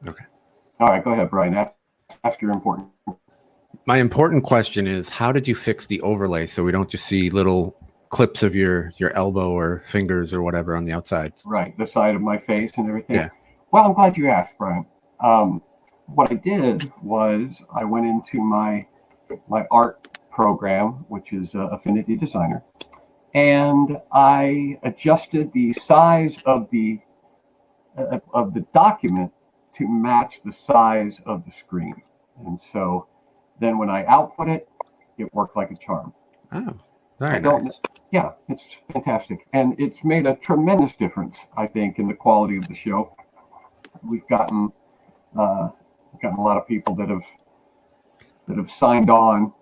Okay. All right, go ahead, Brian. Ask your important. My important question is, how did you fix the overlay so we don't just see little clips of your elbow or fingers or whatever on the outside? Right, the side of my face and everything. Yeah. Well, I'm glad you asked, Brian. What I did was I went into my art program, which is Affinity Designer, and I adjusted the size of the document to match the size of the screen. And so then when I output it, it worked like a charm. Oh, very nice. Yeah, it's fantastic. And it's made a tremendous difference, I think, in the quality of the show. We've gotten a lot of people that have signed on.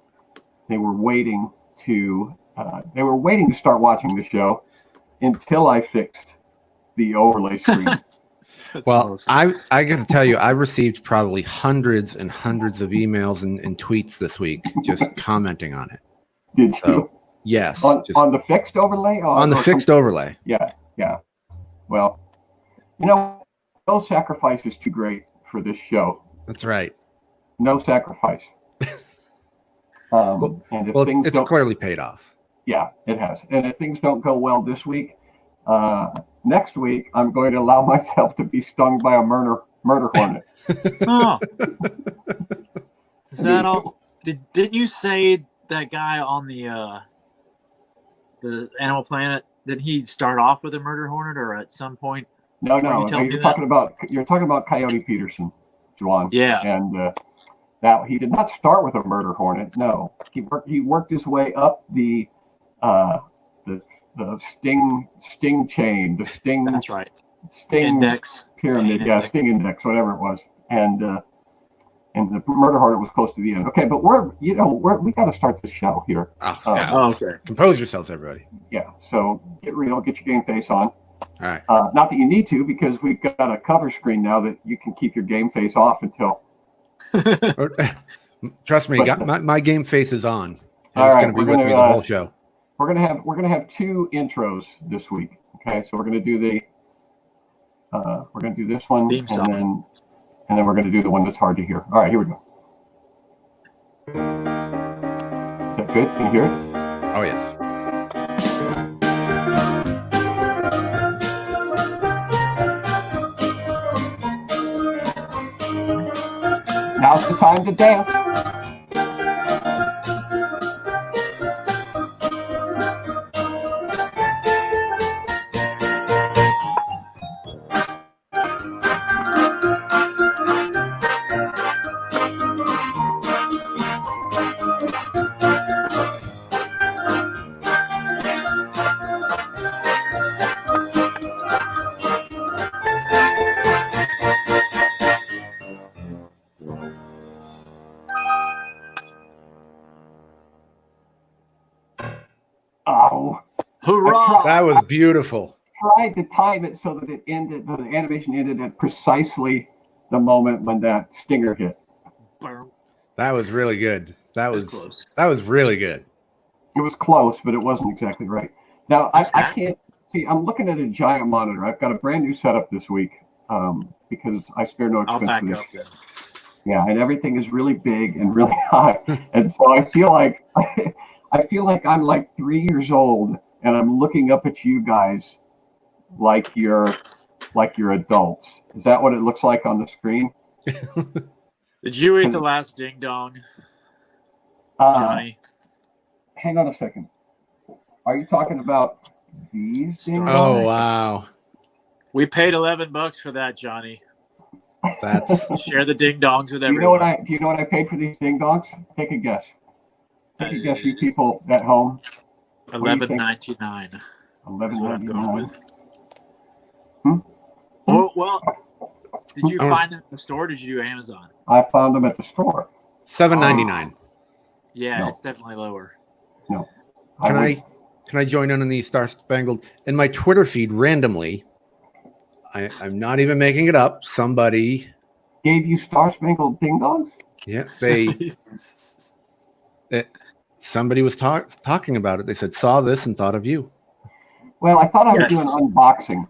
They were waiting to start watching the show until I fixed the overlay screen. Well, awesome. I got to tell you, I received probably hundreds and hundreds of emails and tweets this week just commenting on it. Did you? Yes. On the fixed overlay? On the fixed overlay. Yeah. Well, no sacrifice is too great for this show. That's right. No sacrifice. And if it's clearly paid off. Yeah, it has. And if things don't go well this week, next week, I'm going to allow myself to be stung by a murder hornet. Oh. Is that all? Didn't you say that guy on the Animal Planet, did he start off with a murder hornet, or at some point? No. You're talking about Coyote Peterson, Juan. Yeah. And now he did not start with a murder hornet. No, he worked his way up the sting chain, the sting. That's right. Sting index pyramid, sting index, whatever it was, and the murder hornet was close to the end. Okay, but we got to start the show here. Okay. Compose yourselves, everybody. Yeah. So get real, get your game face on. All right. Not that you need to, because we've got a cover screen now that you can keep your game face off until. Trust me, my game face is on. All right, it's going to be with me the whole show. We're gonna have two intros this week. Okay, so we're gonna do this one, and then we're gonna do the one that's hard to hear. All right, here we go. Is that good? Can you hear it? Oh yes. Now's the time to dance. That was beautiful. Tried to time it so that the animation ended at precisely the moment when that stinger hit. That was really good. That was really good. It was close, but it wasn't exactly right. Now I can't see. I'm looking at a giant monitor. I've got a brand new setup this week because I spare no expense for this. Yeah, and everything is really big and really high, and so I feel like I'm like 3 years old. And I'm looking up at you guys like you're adults. Is that what it looks like on the screen? Did you eat the last ding dong, Johnny? Hang on a second. Are you talking about these ding dongs? Oh wow! We paid $11 for that, Johnny. That's share the ding dongs with everyone. Do you know what I paid for these ding dongs? Take a guess. Take a guess, you people at home. $11.99. $11.99. Oh well. Did you find them at the store? Or did you do Amazon? I found them at the store. $7.99. Yeah, No. It's definitely lower. No. Can I join in on the Star-spangled? In my Twitter feed, randomly, I'm not even making it up. Somebody gave you Star-spangled ding dongs? Yeah, somebody was talking about it. They said, saw this and thought of you. Well, I thought I would do an unboxing.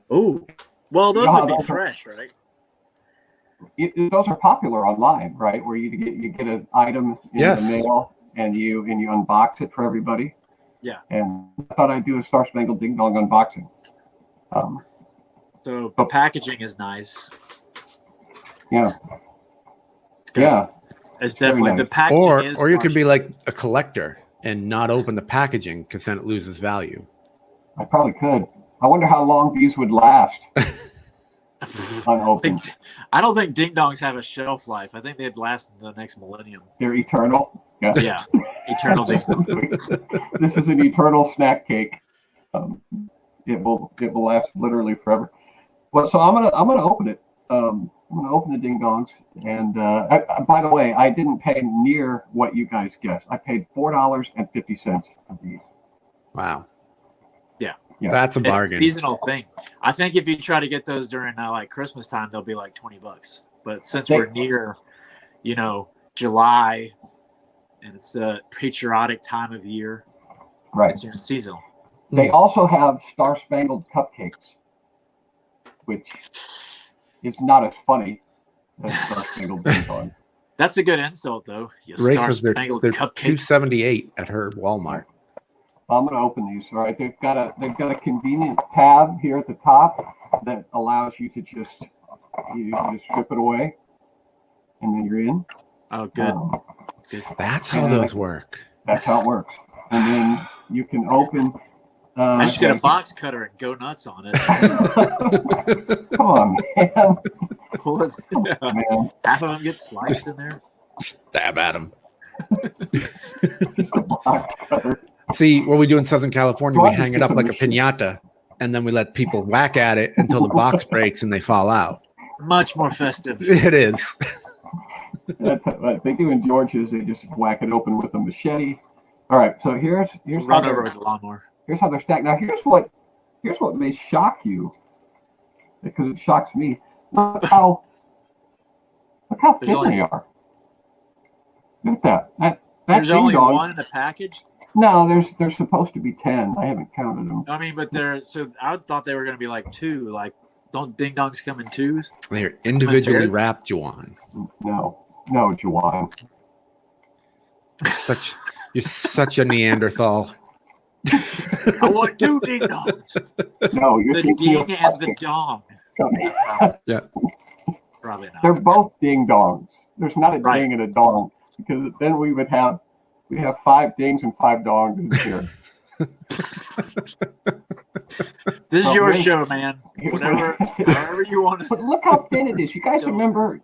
Oh, Well, those Yeah, would be those are- fresh, right? Those are popular online, right? Where you get an item in Yes. the mail and you unbox it for everybody. Yeah. And I thought I'd do a Star-Spangled Ding Dong unboxing. So the packaging is nice. Yeah. It's good. Yeah. It's definitely nice. the packaging is Or you could be Star-spangled. like a collector and not open the packaging because then it loses value. I probably could. I wonder how long these would last unopened. I don't think ding dongs have a shelf life. I think they'd last in the next millennium. They're eternal. Yeah. Yeah, eternal ding dong. This is an eternal snack cake. It will last literally forever. Well, so I'm gonna open it. I'm gonna open the ding dongs, and by the way, I didn't pay near what you guys guessed. I paid $4.50 for these. Wow. Yeah. That's a It's a bargain. seasonal thing. I think if you try to get those during like Christmas time, they'll be like $20. But since we're near, July, and it's a patriotic time of year, Right. it's seasonal. They also have Star-Spangled cupcakes, which is not as funny as Star-Spangled Ding Dong. That's a good insult, though. You Ray says they're Star-Spangled $2.78 cupcake. at her Walmart. I'm going to open these. All right, they've got a convenient tab here at the top that allows you to just strip it away, and then you're in. Oh, good. Good. That's how those work. That's how it works. And then you can open. I just get a box cutter and go nuts on it. Come on, man. Man. Half of them get sliced in there. Stab at them. Just a box cutter. See, what we do in Southern California, we Well, hang it up like a piñata, and then we let people whack at it until the box breaks and they fall out. Much more festive. It is. That's what they do in Georgia. Is they just whack it open with a machete. All right, so here's how Run over they're, with the lawnmower. here's how they're stacked. Now here's what may shock you, because it shocks me. Look how There's thin only- they are. Look at that. There's ding only dong- one in the package. No, there's supposed to be 10. I haven't counted them. I mean, but I thought they were going to be like two. Like, don't ding dongs come in twos? They're individually Am I wrapped, Juan. No, Juwan. You're such a Neanderthal. I want two ding dongs. No, you're The thinking of ding and the cupcakes. dong. Yeah. Probably not. They're both ding dongs. There's not a Right. ding and a dong, because then we'd have 5 dings and 5 dongs here. This is Well, your here's- show, man. here's Whatever, what- however you want But to. look how thin it is. You guys remember,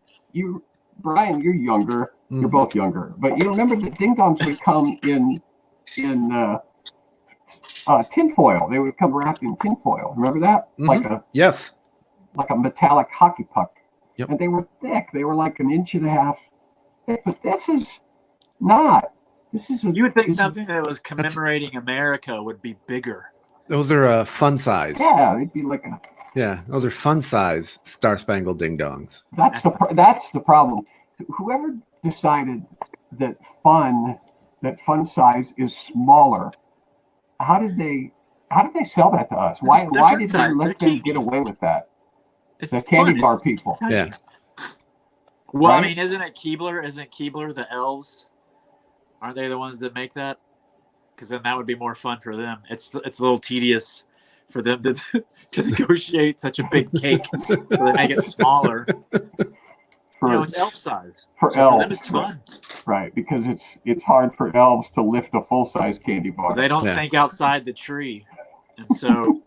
Brian, you're younger. You're Mhm. both younger, but you remember the ding dongs would come in tinfoil. They would come wrapped in tinfoil. Remember that? Mhm. Yes. Like a metallic hockey puck. Yep. And they were thick. They were like an inch and a half thick. But this is not. This is. You would think something that was commemorating America would be bigger. Those are fun size. Yeah, they'd be like a. Yeah, those are fun size Star-Spangled Ding Dongs. That's the problem. Whoever decided that fun size is smaller, how did they sell that to us? Why They're fun did they size. let They're them teeny. get away with that? It's The candy fun. bar It's people. tiny. Yeah. Well, I Right? mean, isn't it Keebler? Isn't Keebler the elves? Aren't they the ones that make that? Because then that would be more fun for them. It's a little tedious for them to negotiate such a big cake, so they make it smaller. For, It's elf size. for So for elves, them, it's fun. right? Because it's hard for elves to lift a full size candy bar. They don't Yeah. think outside the tree, and so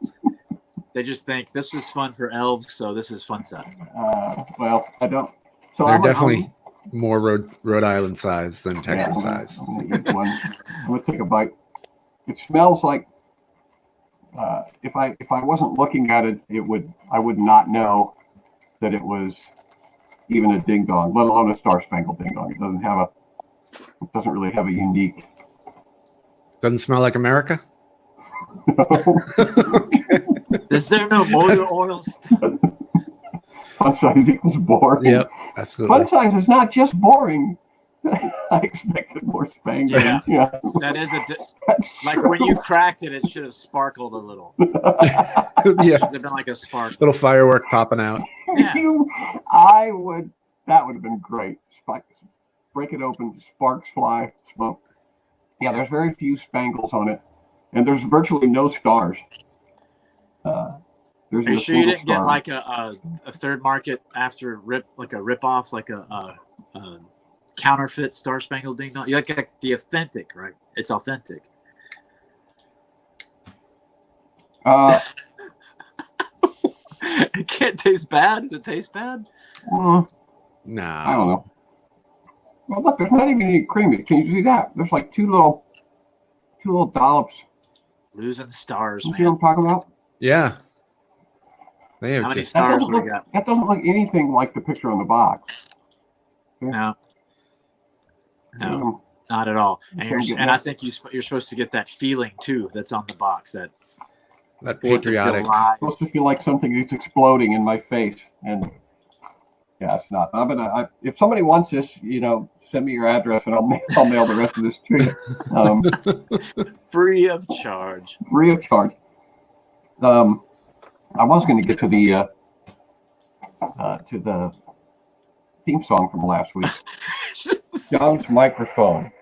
they just think this is fun for elves, so this is fun size. Well, I don't. So They're I'm definitely more Rhode Island size than yeah, Texas I'm size. gonna eat one. I'm gonna take a bite. It smells like. If I wasn't looking at it, I would not know that it was even a ding dong, let alone a Star-Spangled Ding Dong. It doesn't really have a unique. Doesn't smell like America? Is there no motor oils? Fun size equals boring. Yep, absolutely. Fun size is not just boring. I expected more spangling. Yeah. Yeah. That is That's like true. when you cracked it, it should have sparkled a little. Yeah, Should have been like a spark. little firework popping out. Yeah. That would have been great. Break it open, sparks fly, smoke. Yeah, there's very few spangles on it, and there's virtually no stars. There's Are you a sure you single didn't get star. like a third market after rip off, like a counterfeit Star-Spangled Ding Dong? You like the authentic, right? It's authentic. It can't taste bad. Does it taste bad? No. I don't know. Well, look, there's not even any cream. Can you see that? There's like two little dollops. Losing stars, You see what man. I'm talking about? Yeah. They How are many just. stars do we got? That doesn't look anything like the picture on the box. No, not at all. And I think you're supposed to get that feeling too. That's on the box. That Patriotic. It's supposed to feel like something is exploding in my face, and yeah, it's not. If somebody wants this, send me your address, and I'll mail the rest of this to you, free of charge. free of charge. I was going to get to the theme song from last week. John's microphone,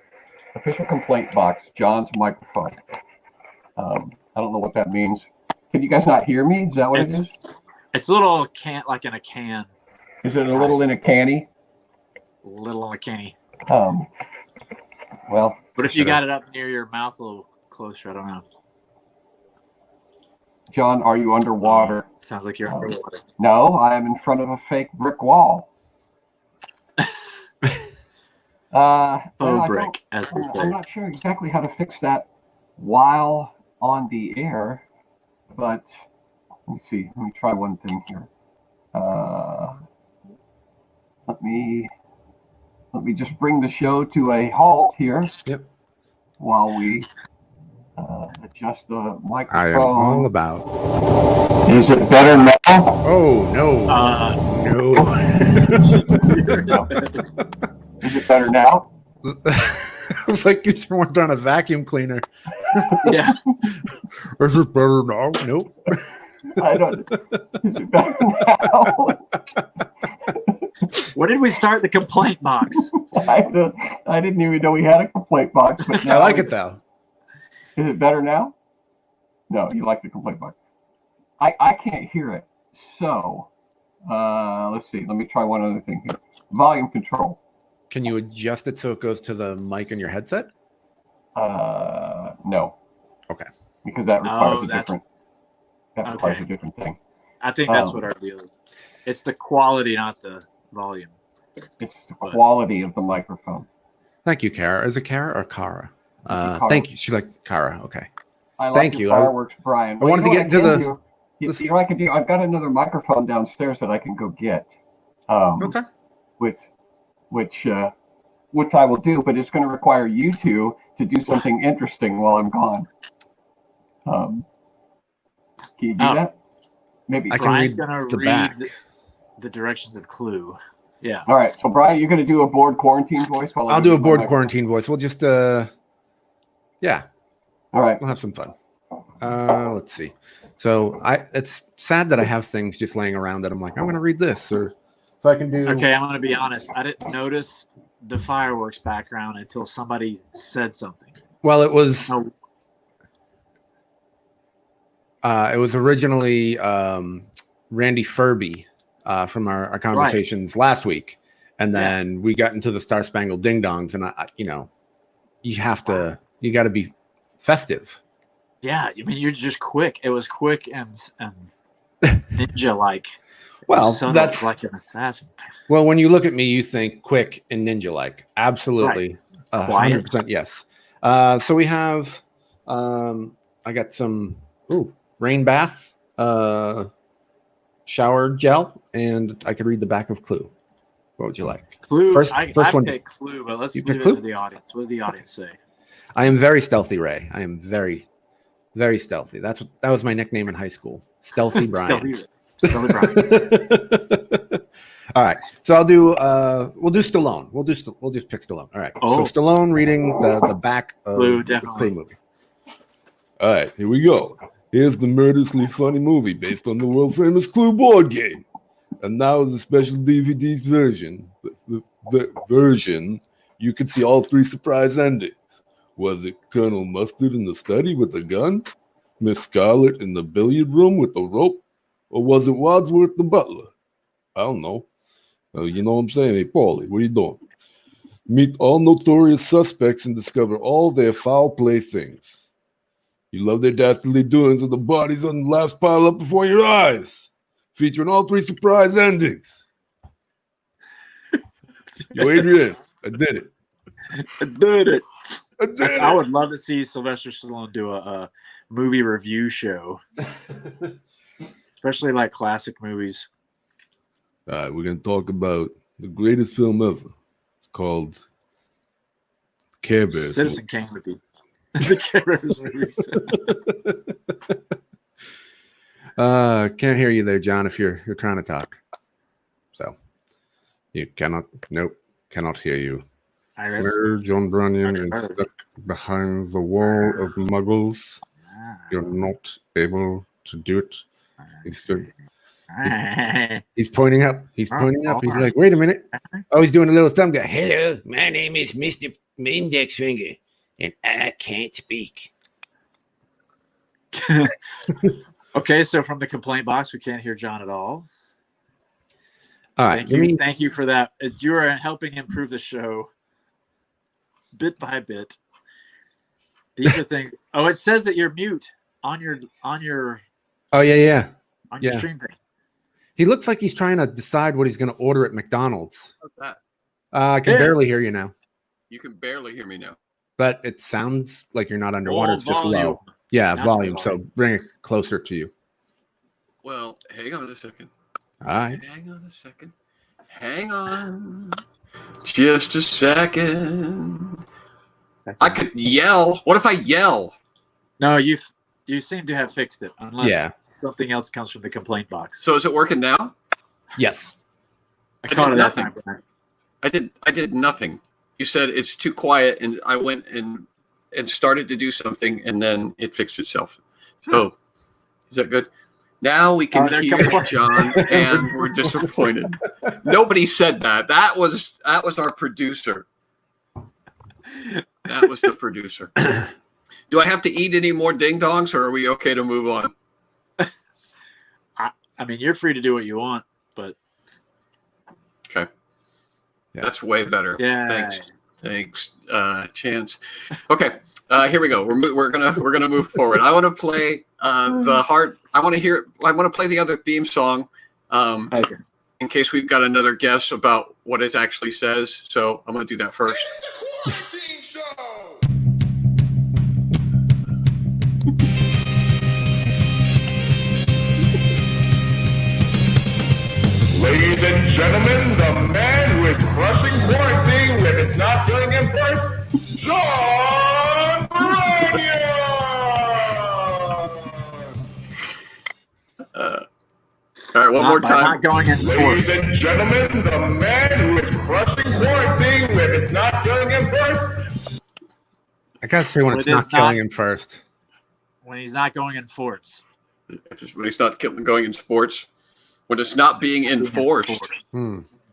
official complaint box. John's microphone. I don't know what that means. Can you guys not hear me? Is that what it is? It's a little like in a can. Is it a little in a canny? Little in a canny. Well, But if you got it up near your mouth a little closer, I don't know. John, are you underwater? Sounds like you're underwater. No, I am in front of a fake brick wall. Faux brick, as they say. I'm not sure exactly how to fix that while on the air, but let me see. Let me try one thing here. Let me just bring the show to a halt here. Yep. While we adjust the microphone. I am all about. Is it better now? Oh no! No. Is it better now? It's like you weren't on a vacuum cleaner. Yeah. Is it better now? Nope. I don't. Is it better now? Where did we start the complaint box? I didn't even know we had a complaint box. But I now like it though. Is it better now? No, you like the complaint box. I can't hear it. So let's see. Let me try one other thing here. Volume control. Can you adjust it so it goes to the mic in your headset? No. Okay. Because that requires Okay. a different thing. I think that's what our deal is. It's the quality, not the volume. It's the quality of the microphone. Thank you, Kara. Is it Kara or Kara? Kara. Thank you. She likes Kara. Okay. I like Thank your you. fireworks, Brian. I wanted to get into the. You know what I can do? I've got another microphone downstairs that I can go get. Okay. Which I will do, but it's going to require you two to do something interesting while I'm gone. Can you do that? Maybe. I can Brian's read going the to back. read the directions of Clue. Yeah. All right. So, Brian, you're going to do a board quarantine voice? While I'll do a board quarantine voice. We'll just, yeah. All right. We'll have some fun. Let's see. So it's sad that I have things just laying around that I'm like, I'm going to read this, or so I can do. Okay, I'm going to be honest. I didn't notice the fireworks background until somebody said something. Well, it was. Oh. It was originally Randy Furby from our conversations last week, and then we got into the Star-Spangled Ding Dongs, and you got to be festive. Yeah, I mean, you're just quick. It was quick and ninja-like. Well, so that's like an assassin. Well, when you look at me, you think quick and ninja-like. Absolutely, 100% yes. So we have, I got some rain bath, shower gel, and I could read the back of Clue. What would you like? Clue. First I one. pick Clue, but let's You leave pick it Clue? to the audience. What did the audience say? I am very stealthy, Ray. I am very, very stealthy. That was my nickname in high school. Stealthy Brian. Stealthy Brian. All right. So I'll do. We'll do Stallone. We'll just pick Stallone. All right. Oh. So Stallone reading the back of Clue, the definitely. Clue movie. All right. Here we go. Here's the murderously funny movie based on the world famous Clue board game, and now the special DVD version. The version you can see all 3 surprise endings. Was it Colonel Mustard in the study with a gun? Miss Scarlet in the billiard room with the rope? Or was it Wadsworth the butler? I don't know. You know what I'm saying? Hey, Paulie, what are you doing? Meet all notorious suspects and discover all their foul playthings. You love their dastardly doings with the bodies on the laughs pile up before your eyes. Featuring all 3 surprise endings. Yo, Adrian, I did it. I did it. I did it. I would love to see Sylvester Stallone do a movie review show, especially like classic movies. All right, we're going to talk about the greatest film ever. It's called Care Bears. Citizen Kane would be the Care Bears movies. Can't hear you there, John, if you're trying to talk. So you cannot hear you. Where John Brunion is stuck behind the wall of muggles. You're not able to do it. He's good. He's pointing up. He's pointing up. He's like, wait a minute. Oh, he's doing a little thumb guy. Hello, my name is Mr. Index Finger, and I can't speak. Okay, so from the complaint box, we can't hear John at all. All right. Thank you for that. You are helping improve the show bit by bit. These are things. Oh, it says that you're mute on your Oh yeah. on your stream thing. He looks like he's trying to decide what he's going to order at McDonald's. What's that? I can barely hear you now. You can barely hear me now. But it sounds like you're not underwater. All It's just volume. low. Yeah, That's volume. the So volume. bring it closer to you. Well, hang on a second. All right. Hang on a second. Hang on. Just a second. I could yell. What if I yell? No, you seem to have fixed it, unless Yeah. something else comes from the complaint box. So is it working now? Yes. I I caught did it that nothing. time. Brian. I did nothing. You said it's too quiet, and I went and started to do something, and then it fixed itself. So is that good? Now we can they're hear complaining. John, and we're disappointed. Nobody said that. That was our producer. That was the producer. Do I have to eat any more ding dongs, or are we okay to move on? I mean, you're free to do what you want, but Okay. Yeah. That's way better. yeah. Thanks, Chance. Okay, here we go. We're gonna move forward. I want to play the heart. I want to play the other theme song. Okay. In case we've got another guess about what it actually says. So I'm gonna do that first. It's the quarantine show. Ladies and gentlemen, the man who is crushing quarantine with it's not killing him first, John Brunion! All right, one more By time. not going in Ladies fourth. and gentlemen, the man who is crushing quarantine with it's not killing him first, I gotta say when Well, it's it not is killing not- him first. When he's not going in forts. When it's not going in sports, when it's not being enforced.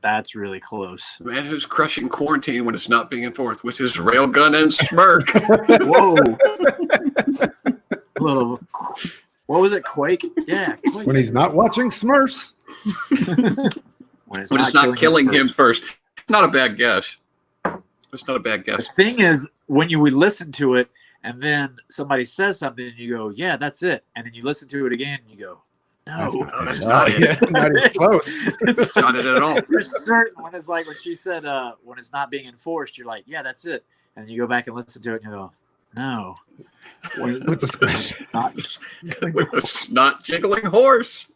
That's really close. The man who's crushing quarantine when it's not being enforced with his railgun and smirk. Whoa. Little. What was it? Quake? Yeah. Quake. When he's not watching Smurfs. When When it's not killing him first. Not a bad guess. It's not a bad guess. The thing is, when we listen to it, and then somebody says something, and you go, "Yeah, that's it," and then you listen to it again, and you go, "No, That's not it. Yeah, not even close. It's Not it at all. You're certain when it's like when she said, when it's not being enforced, you're like, "Yeah, that's it," and you go back and listen to it, and you go, "No." With the Not- With the snot jiggling horse.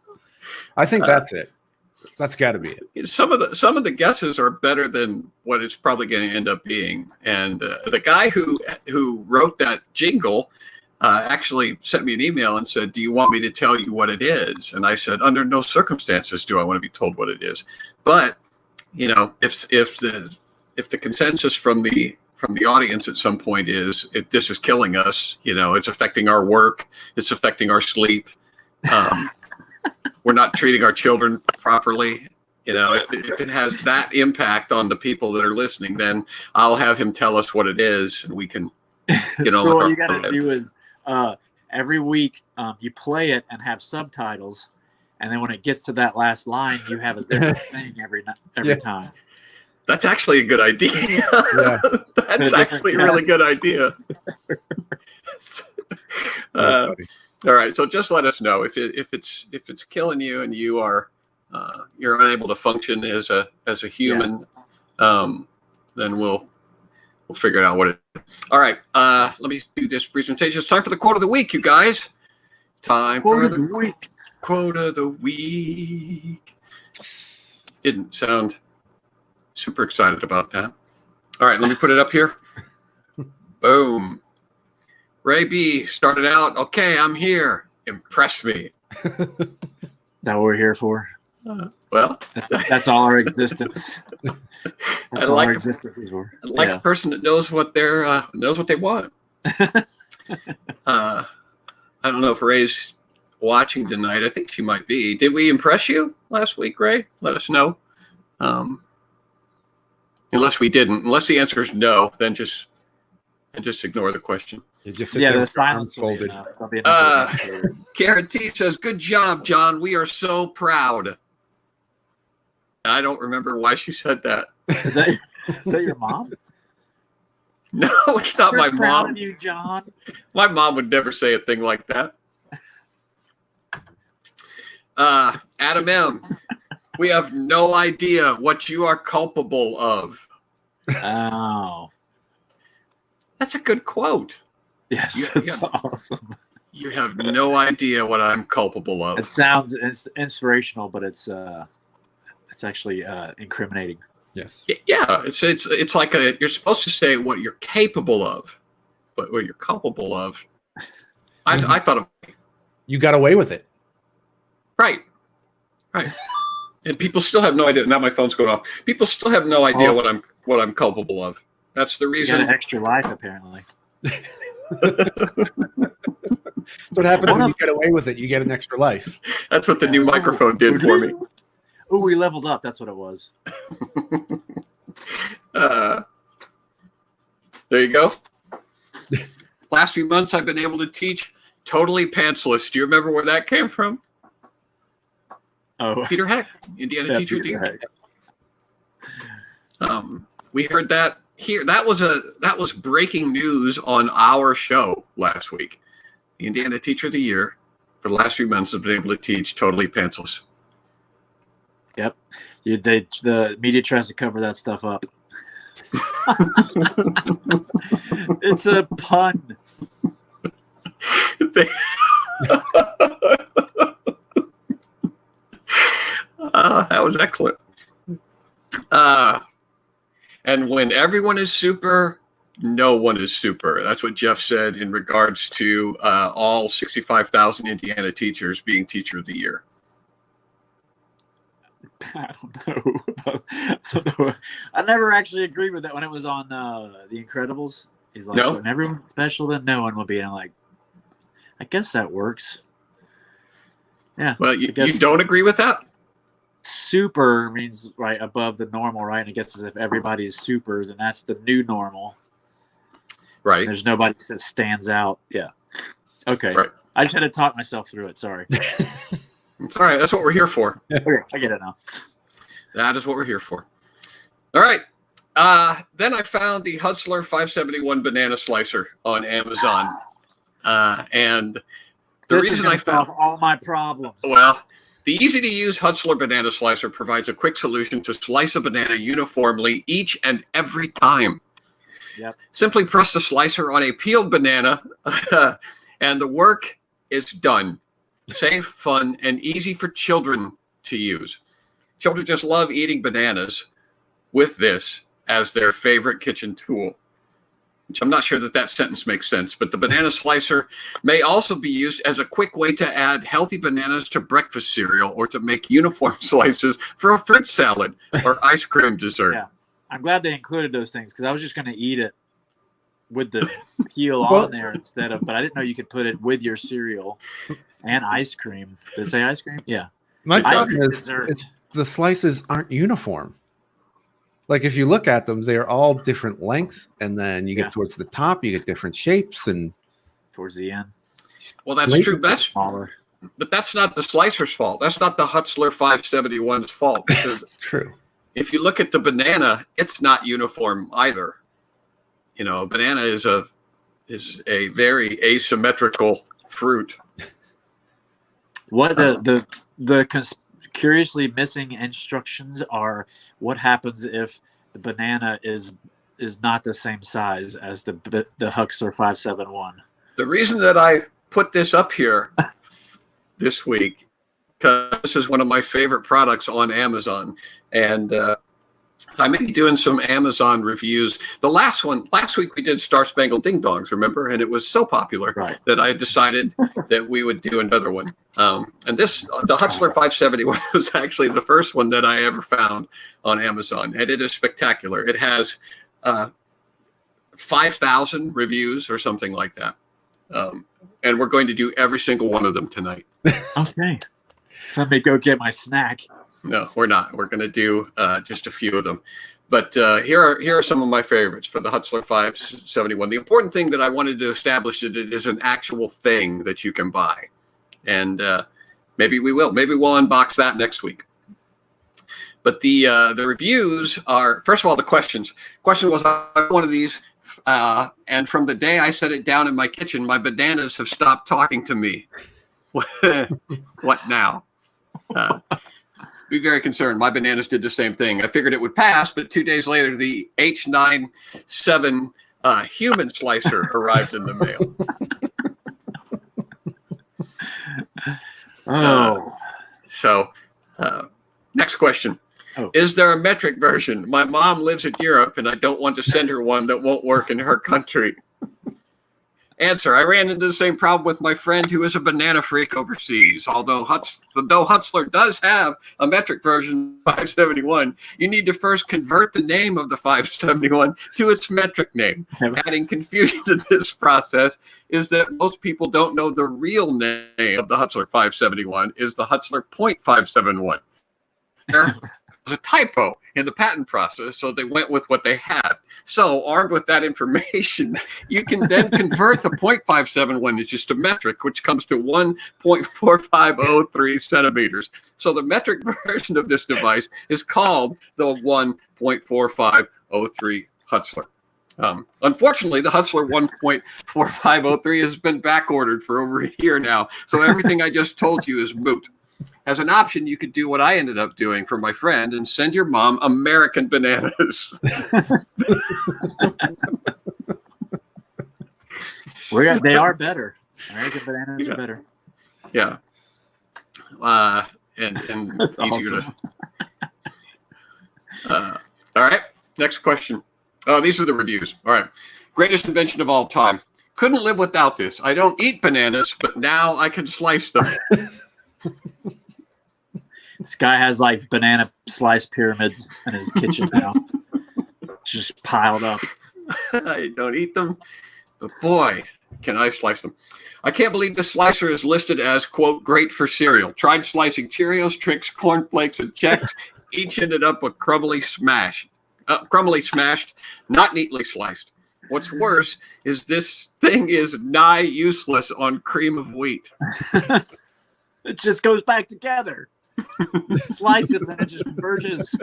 I think that's it. That's got to be it. Some of the guesses are better than what it's probably going to end up being. And the guy who wrote that jingle actually sent me an email and said, "Do you want me to tell you what it is?" And I said, "Under no circumstances do I want to be told what it is." But if the consensus from the audience at some point is this is killing us, it's affecting our work, it's affecting our sleep, we're not treating our children properly. If it has that impact on the people that are listening, then I'll have him tell us what it is, and we can get on. So with what you our got to do is every week you play it and have subtitles, and then when it gets to that last line, you have a different thing every time. That's actually a good idea. Yeah. That's actually a really good idea. All right, so just let us know if it's killing you and you're unable to function as a human. Then we'll figure out what it is. All right, let me do this presentation. It's time for the quote of the week, you guys. Time for the week. Quote of the week. Didn't sound super excited about that. All right, let me put it up here. Boom. Ray B started out, "Okay, I'm here. Impress me." That what we're here for. Well, that's all our existence. That's all our existence is for. I like a person that knows what they want. I don't know if Ray's watching tonight. I think she might be. Did we impress you last week, Ray? Let us know. Unless we didn't. Unless the answer is no, then just ignore the question. The silence folded. Karen T says, "Good job, John. We are so proud." I don't remember why she said that. Is that your mom? No, it's not my proud mom. Of you, John. My mom would never say a thing like that. Adam M. "We have no idea what you are culpable of." Oh. That's a good quote. Yes, that's awesome. You have no idea what I'm culpable of. It sounds inspirational, but it's actually incriminating. Yes. Yeah, it's like you're supposed to say what you're capable of, but what you're culpable of. I thought of. You got away with it. Right. And people still have no idea. Now my phone's going off. People still have no idea what I'm culpable of. That's the reason. You got an extra life, apparently. That's what happens when you get away with it. You get an extra life. That's what the new microphone did for me. Oh, we leveled up. That's what it was. There you go. Last few months, I've been able to teach totally pantsless. Do you remember where that came from? Oh, Peter Heck, Indiana Teacher of the Year. We heard that here. That was breaking news on our show last week. The Indiana Teacher of the Year for the last few months has been able to teach totally pantsless. Yep. The media tries to cover that stuff up. It's a pun. That was excellent. And when everyone is super, no one is super. That's what Jeff said in regards to all 65,000 Indiana teachers being Teacher of the Year. I don't know. I never actually agreed with that when it was on The Incredibles. He's like, when everyone's special, then no one will be. And I'm like, I guess that works. Yeah. Well, you don't agree with that? Super means right above the normal, right? And I guess as if everybody's super, then that's the new normal. Right. And there's nobody that stands out. Yeah. Okay. Right. I just had to talk myself through it. Sorry. It's all right. That's what we're here for. Okay, I get it now. That is what we're here for. All right. Then I found the Hutzler 571 banana slicer on Amazon. And the reason I found all my problems. Well, the easy-to-use Hutzler banana slicer provides a quick solution to slice a banana uniformly each and every time. Yep. Simply press the slicer on a peeled banana, and the work is done. Safe, fun, and easy for children to use. Children just love eating bananas with this as their favorite kitchen tool. which I'm not sure that sentence makes sense, but the banana slicer may also be used as a quick way to add healthy bananas to breakfast cereal or to make uniform slices for a fruit salad or ice cream dessert. Yeah, I'm glad they included those things because I was just going to eat it with the peel on there instead of, but I didn't know you could put it with your cereal and ice cream. Did it say ice cream? Yeah. My problem is the slices aren't uniform. Like if you look at them, they're all different lengths, and then you get towards the top, you get different shapes, and towards the end. Well, that's true. But that's not the slicer's fault. That's not the Hutzler 571's fault. That's true. If you look at the banana, it's not uniform either. You know, banana is a very asymmetrical fruit. What curiously missing instructions are what happens if the banana is not the same size as the Hutzler 571. The reason that I put this up here this week, because this is one of my favorite products on Amazon, and I may be doing some Amazon reviews. Last week we did Star-Spangled Ding Dongs, remember? And it was so popular that I decided that we would do another one. And the Hutzler 571 was actually the first one that I ever found on Amazon. And it is spectacular. It has 5,000 reviews or something like that. And we're going to do every single one of them tonight. Okay. Let me go get my snack. No, we're not. We're going to do just a few of them. But here are some of my favorites for the Hutzler 571. The important thing that I wanted to establish is that it is an actual thing that you can buy. And maybe we will. Maybe we'll unbox that next week. But the reviews are, first of all, the questions. Question was, I want one of these. And from the day I set it down in my kitchen, my bananas have stopped talking to me. What now? Be very concerned. My bananas did the same thing. I figured it would pass, but 2 days later, the H97 human slicer arrived in the mail. Next question. Is there a metric version? My mom lives in Europe, and I don't want to send her one that won't work in her country. Answer, I ran into the same problem with my friend who is a banana freak overseas. Though Hutzler does have a metric version 571, you need to first convert the name of the 571 to its metric name. Adding confusion to this process is that most people don't know the real name of the Hutzler 571 is the Hutzler .571. There was a typo in the patent process, so they went with what they had. So, armed with that information, you can then convert the .571 inches to metric, which comes to 1.4503 centimeters. So, the metric version of this device is called the 1.4503 Hutzler. Unfortunately, the Hutzler 1.4503 has been backordered for over a year now, so everything I just told you is moot. As an option, you could do what I ended up doing for my friend and send your mom American bananas. They are better. American bananas are better. Yeah. And that's easier awesome. All right. Next question. Oh, these are the reviews. All right. Greatest invention of all time. Couldn't live without this. I don't eat bananas, but now I can slice them. This guy has like banana slice pyramids in his kitchen now, just piled up. I don't eat them, but boy, can I slice them. I can't believe the slicer is listed as, quote, great for cereal. Tried slicing Cheerios, Trix, Corn Flakes, and Chex. Each ended up with crumbly smashed, not neatly sliced. What's worse is this thing is nigh useless on cream of wheat. It just goes back together. Slice it and then it just merges.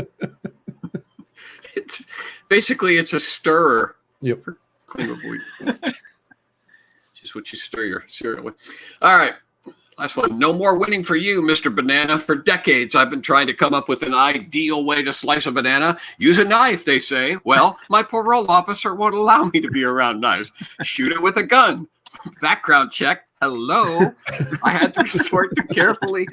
It's a stirrer. Yep. For cream of wheat. Just what you stir your cereal with. All right. Last one. No more winning for you, Mr. Banana. For decades, I've been trying to come up with an ideal way to slice a banana. Use a knife, they say. Well, my parole officer won't allow me to be around knives. Shoot it with a gun. Background check. Hello. I had to resort to carefully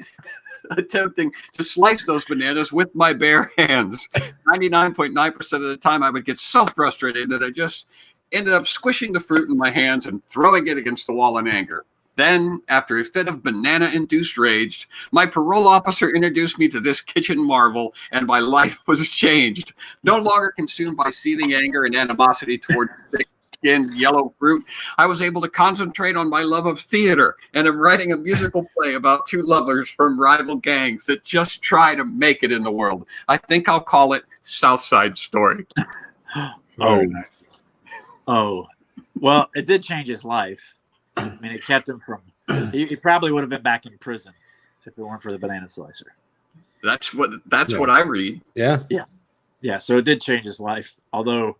attempting to slice those bananas with my bare hands. 99.9% of the time, I would get so frustrated that I just ended up squishing the fruit in my hands and throwing it against the wall in anger. Then, after a fit of banana-induced rage, my parole officer introduced me to this kitchen marvel, and my life was changed. No longer consumed by seething anger and animosity towards thick-skinned yellow fruit, I was able to concentrate on my love of theater, and am writing a musical play about two lovers from rival gangs that just try to make it in the world. I think I'll call it South Side Story. Very nice. Oh, well, it did change his life. I mean, it kept him from. He probably would have been back in prison if it weren't for the banana slicer. That's what I read. Yeah. Yeah. So it did change his life. Although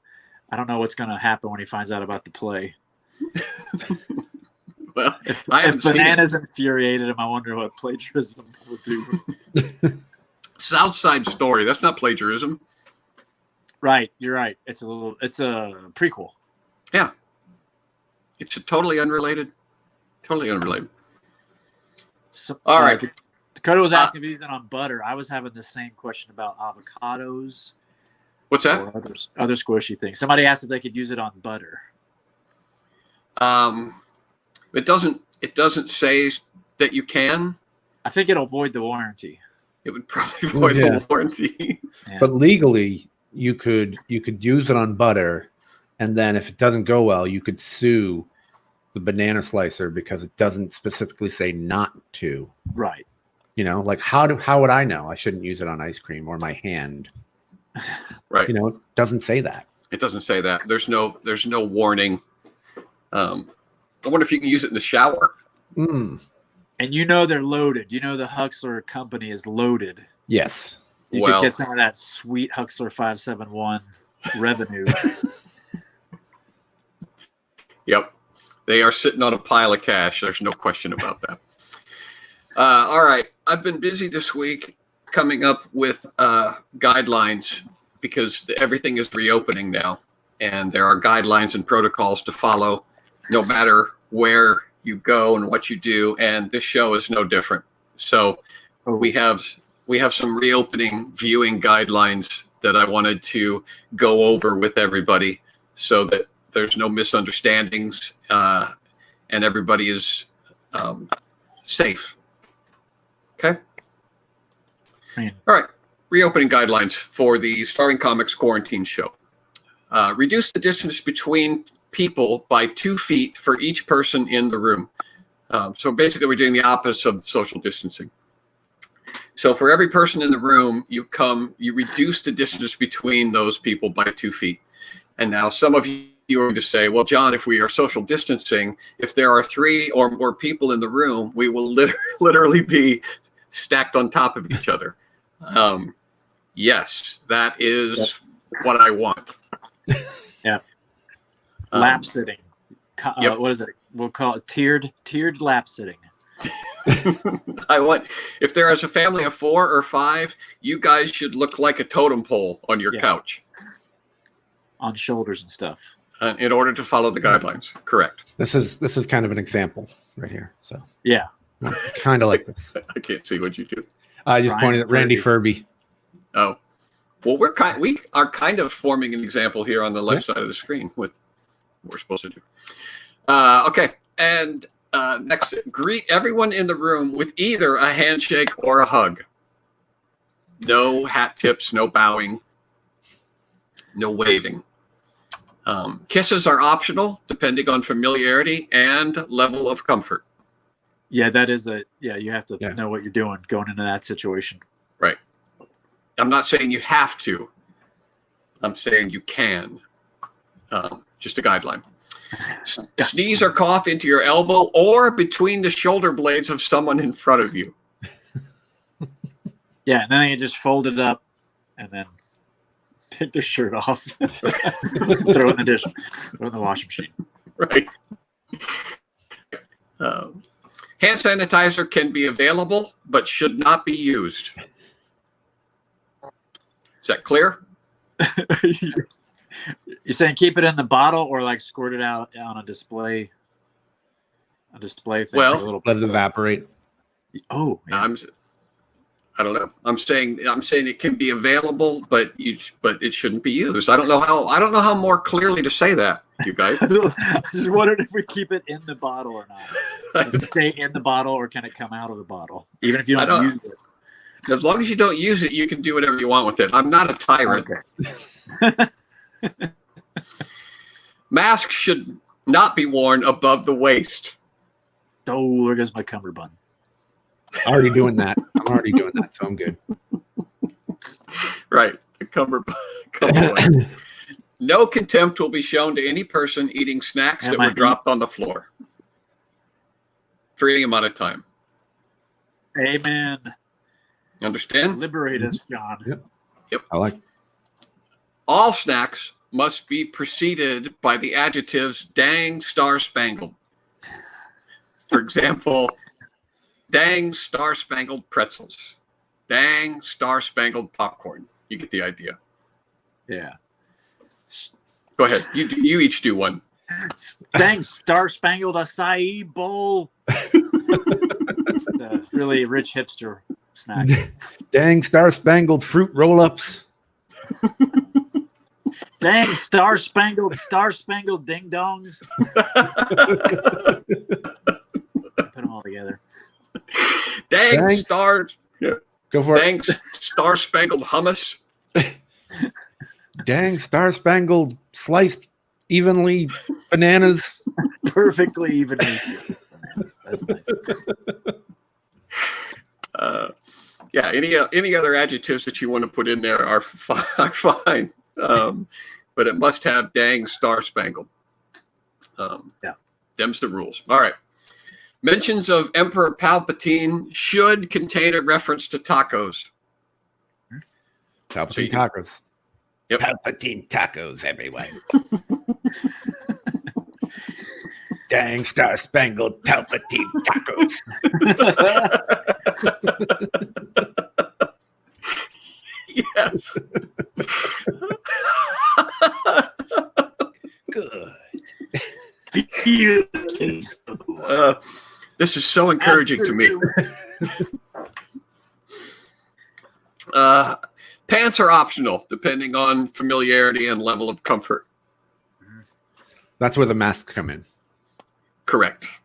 I don't know what's going to happen when he finds out about the play. Well, If seen bananas infuriated him, I wonder what plagiarism will do. South Side Story. That's not plagiarism. Right. You're right. It's a prequel. Yeah. It's totally unrelated. Totally unrelated. So, All right. Dakota was asking if he's on butter. I was having the same question about avocados. What's that? Or other squishy things. Somebody asked if they could use it on butter. It doesn't say that you can. I think it'll void the warranty. It would probably void the warranty. Yeah. But legally, you could use it on butter, and then if it doesn't go well, you could sue the banana slicer because it doesn't specifically say not to. Right. You know, like how would I know I shouldn't use it on ice cream or my hand? Right. You know, it doesn't say that. It doesn't say that. There's no warning. I wonder if you can use it in the shower. Mm. And you know they're loaded. You know the Huxler company is loaded. Yes. You could get some of that sweet Huxler 571 revenue. Yep. They are sitting on a pile of cash. There's no question about that. All right. I've been busy this week coming up with guidelines because everything is reopening now. And there are guidelines and protocols to follow no matter where you go and what you do. And this show is no different. So we have some reopening viewing guidelines that I wanted to go over with everybody so that there's no misunderstandings and everybody is safe. Okay. Man. All right. Reopening guidelines for the Starving Comics Quarantine Show. Reduce the distance between people by 2 feet for each person in the room. So basically, we're doing the opposite of social distancing. So for every person in the room, you reduce the distance between those people by 2 feet. And now some of you are going to say, well, John, if we are social distancing, if there are 3 or more people in the room, we will literally be stacked on top of each other. Yes, that is what I want. Yeah. Lap sitting. What is it? We'll call it tiered lap sitting. I want, if there is a family of 4 or 5, you guys should look like a totem pole on your couch. On shoulders and stuff. In order to follow the guidelines. Correct. This is kind of an example right here. So yeah, kind of like this. I can't see what you do. I just pointed at Randy Furby. Oh, well, we are kind of forming an example here on the left side of the screen with what we're supposed to do. Okay, and next, greet everyone in the room with either a handshake or a hug. No hat tips, no bowing, no waving. Kisses are optional, depending on familiarity and level of comfort. Yeah, that is you have to know what you're doing going into that situation. Right. I'm not saying you have to. I'm saying you can. Just a guideline. Sneeze or cough into your elbow or between the shoulder blades of someone in front of you. Yeah, and then you just fold it up and then take their shirt off. Throw it in the washing machine. Right. Hand sanitizer can be available, but should not be used. Is that clear? You're saying keep it in the bottle or like squirt it out on a display? A display thing. Well, let it evaporate. Oh, yeah. I don't know. I'm saying it can be available, but it shouldn't be used. I don't know how more clearly to say that. you guys. I just wondered if we keep it in the bottle or not. Does it stay in the bottle or can it come out of the bottle? Even if you don't use it. As long as you don't use it, you can do whatever you want with it. I'm not a tyrant. Okay. Masks should not be worn above the waist. Oh, there goes my cummerbund. Already doing that. I'm already doing that, so I'm good. Right. The cummerbund. No contempt will be shown to any person eating snacks that were dropped on the floor for any amount of time. Amen. Understand? Liberate us, John. Yep. I like. All snacks must be preceded by the adjectives "dang star-spangled." For example, "dang star-spangled pretzels," "dang star-spangled popcorn." You get the idea. Yeah. Go ahead. You each do one. Dang star-spangled acai bowl. The really rich hipster snack. Dang star-spangled fruit roll-ups. Dang star-spangled ding-dongs. Put them all together. Dang star. Yeah. Go for Dang star-spangled hummus. Dang star-spangled sliced evenly bananas. Perfectly even. That's nice. Yeah, any other adjectives that you want to put in there are fine. But it must have "dang star-spangled." Yeah. Them's the rules. All right. Mentions of Emperor Palpatine should contain a reference to tacos. Palpatine tacos. Yep. Palpatine tacos, everyone. Dang star-spangled Palpatine tacos. Yes. Good. This is so encouraging to me. Pants are optional, depending on familiarity and level of comfort. That's where the masks come in. Correct.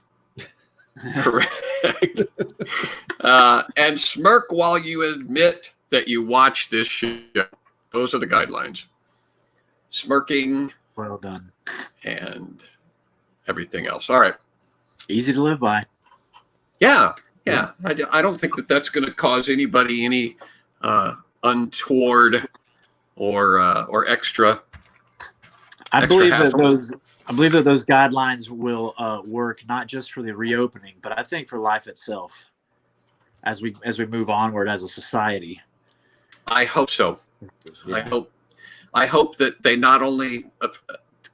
Correct. And smirk while you admit that you watch this show. Those are the guidelines. Smirking. Well done. And everything else. All right. Easy to live by. Yeah. Yeah. I don't think that that's going to cause anybody any untoward or extra. I believe that hassle. those guidelines will work not just for the reopening, but I think for life itself, as we move onward as a society. I hope so. Yeah. I hope that they not only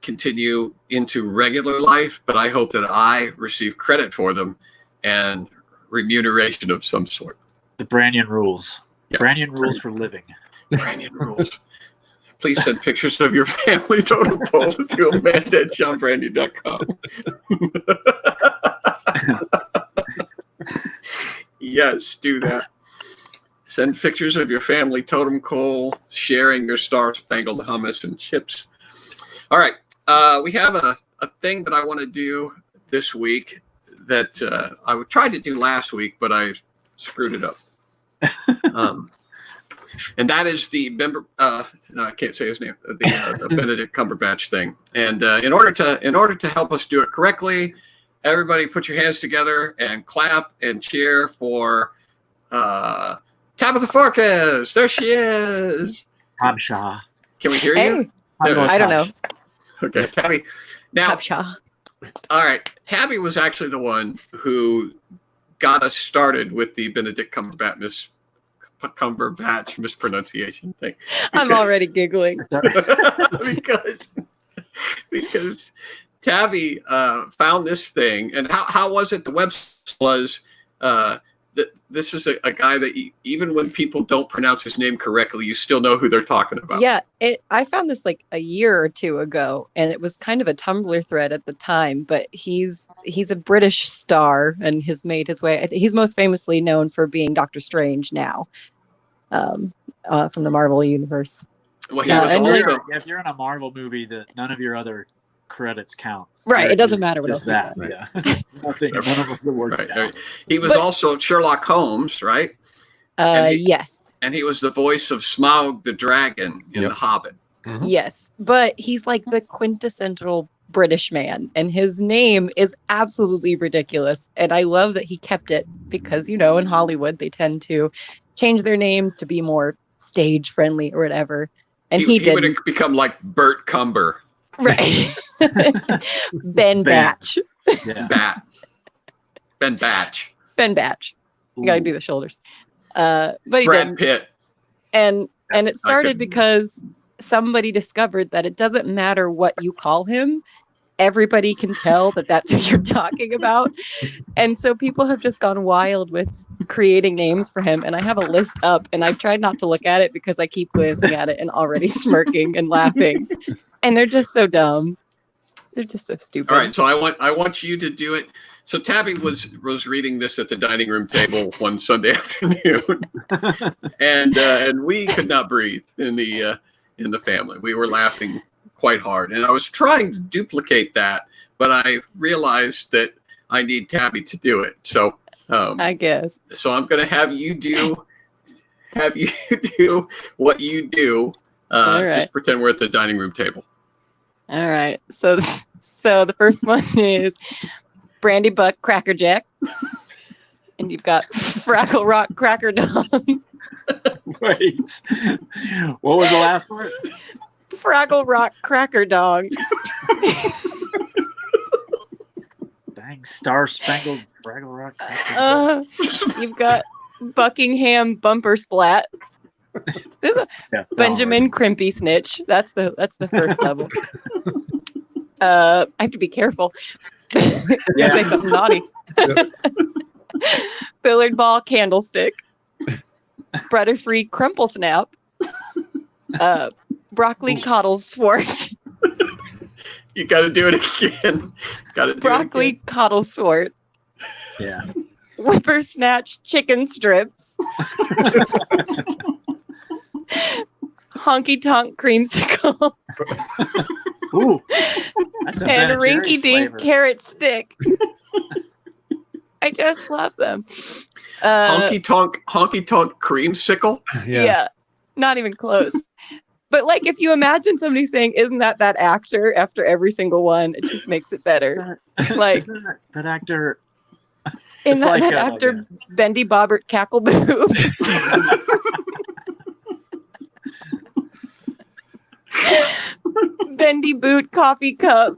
continue into regular life, but I hope that I receive credit for them and remuneration of some sort. The Branson rules. Yep. Branson rules for living. Branson rules. Please send pictures of your family totem pole to amanda@johnbrandy.com. Yes, do that. Send pictures of your family totem pole, sharing your star-spangled hummus and chips. All right. We have a thing that I want to do this week that I tried to do last week, but I screwed it up. And that is the no, I can't say his name. The Benedict Cumberbatch thing. And in order to help us do it correctly, everybody put your hands together and clap and cheer for Tabitha Farkas. There she is. Habsha. Can we hear you? I don't know. Okay, Tabby. Now, Habsha. all right. Tabby was actually the one who got us started with the Benedict Cumberbatch mispronunciation thing. I'm already giggling. because Tabby found this thing, and how was it? The website was that this is a guy that even when people don't pronounce his name correctly, you still know who they're talking about. Yeah, I found this like a year or two ago, and it was kind of a Tumblr thread at the time. But he's a British star and has made his way. He's most famously known for being Doctor Strange now, from the Marvel universe. Well, he was And also, if you're in a Marvel movie, that none of your other credits count. Right. It doesn't matter what else. Just that. Right. Yeah. Nothing. None of the word Right. counts. He was also Sherlock Holmes, right? Yes. And he was the voice of Smaug the dragon in Yep. The Hobbit. Mhm. Yes. But he's like the quintessential British man, and his name is absolutely ridiculous. And I love that he kept it because, in Hollywood, they tend to change their names to be more stage friendly or whatever. And he would didn't. have become like Bert Cumber. Right. Ben Batch. Yeah. Ben Batch. Ben Batch. You got to do the shoulders. But he Brad didn't. Pitt. And it started could- because somebody discovered that it doesn't matter what you call him. Everybody can tell that that's who you're talking about. And so people have just gone wild with creating names for him. And I have a list up, and I've tried not to look at it because I keep glancing at it and already smirking and laughing. And they're just so dumb. They're just so stupid. All right, so I want you to do it. So Tabby was reading this at the dining room table one Sunday afternoon, and we could not breathe in the family. We were laughing quite hard, and I was trying to duplicate that, but I realized that I need Tabby to do it. So I guess. So I'm going to have you do what you do. All right. Just pretend we're at the dining room table. All right. So the first one is Brandy Buck Cracker Jack. And you've got Fraggle Rock Cracker Dong. Wait. What was the last word? Fraggle Rock Cracker Dong. Dang, Star-spangled Fraggle Rock. You've got Buckingham Bumper Splat. There's a Benjamin Crimpy Snitch. That's the first level. I have to be careful. Yeah. Say something naughty. Billard Ball Candlestick. Butterfree Crumple Snap. Broccoli Coddle Swart. You got to do it again. Broccoli Coddle Swart. Yeah. Whippersnatch Chicken Strips. Honky Tonk Creamsicle. Ooh. That's a Ben And Jerry's Rinky Dink flavor. Carrot Stick. I just love them. Honky tonk creamsicle. Yeah, not even close. But like, if you imagine somebody saying, "Isn't that actor?" after every single one, it just makes it better. Like Isn't that actor. Isn't that like actor Bendy Bobbert Cackleboob? Bendy Boot Coffee Cup.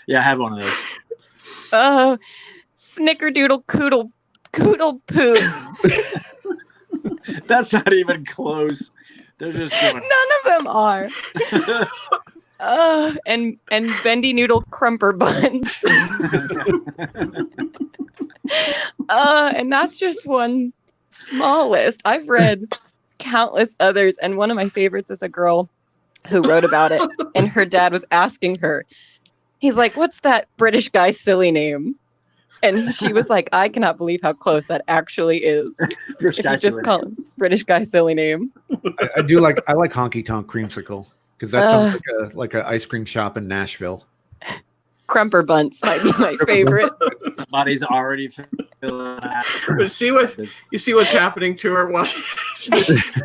Yeah, I have one of those. Snickerdoodle Coodle Poop. That's not even close. They're just doing. None of them are. And Bendy Noodle Crumper Buns. And that's just one small list. I've read countless others, and one of my favorites is a girl who wrote about it, and her dad was asking her, he's like, "What's that British guy silly name?" And she was like, "I cannot believe how close that actually is. British If guy you just silly call him British guy silly name." I like Honky Tonk Creamsicle because that sounds like an ice cream shop in Nashville. Crumper Bunts might be my favorite. Somebody's already filling out. But you see what's happening to her? Well,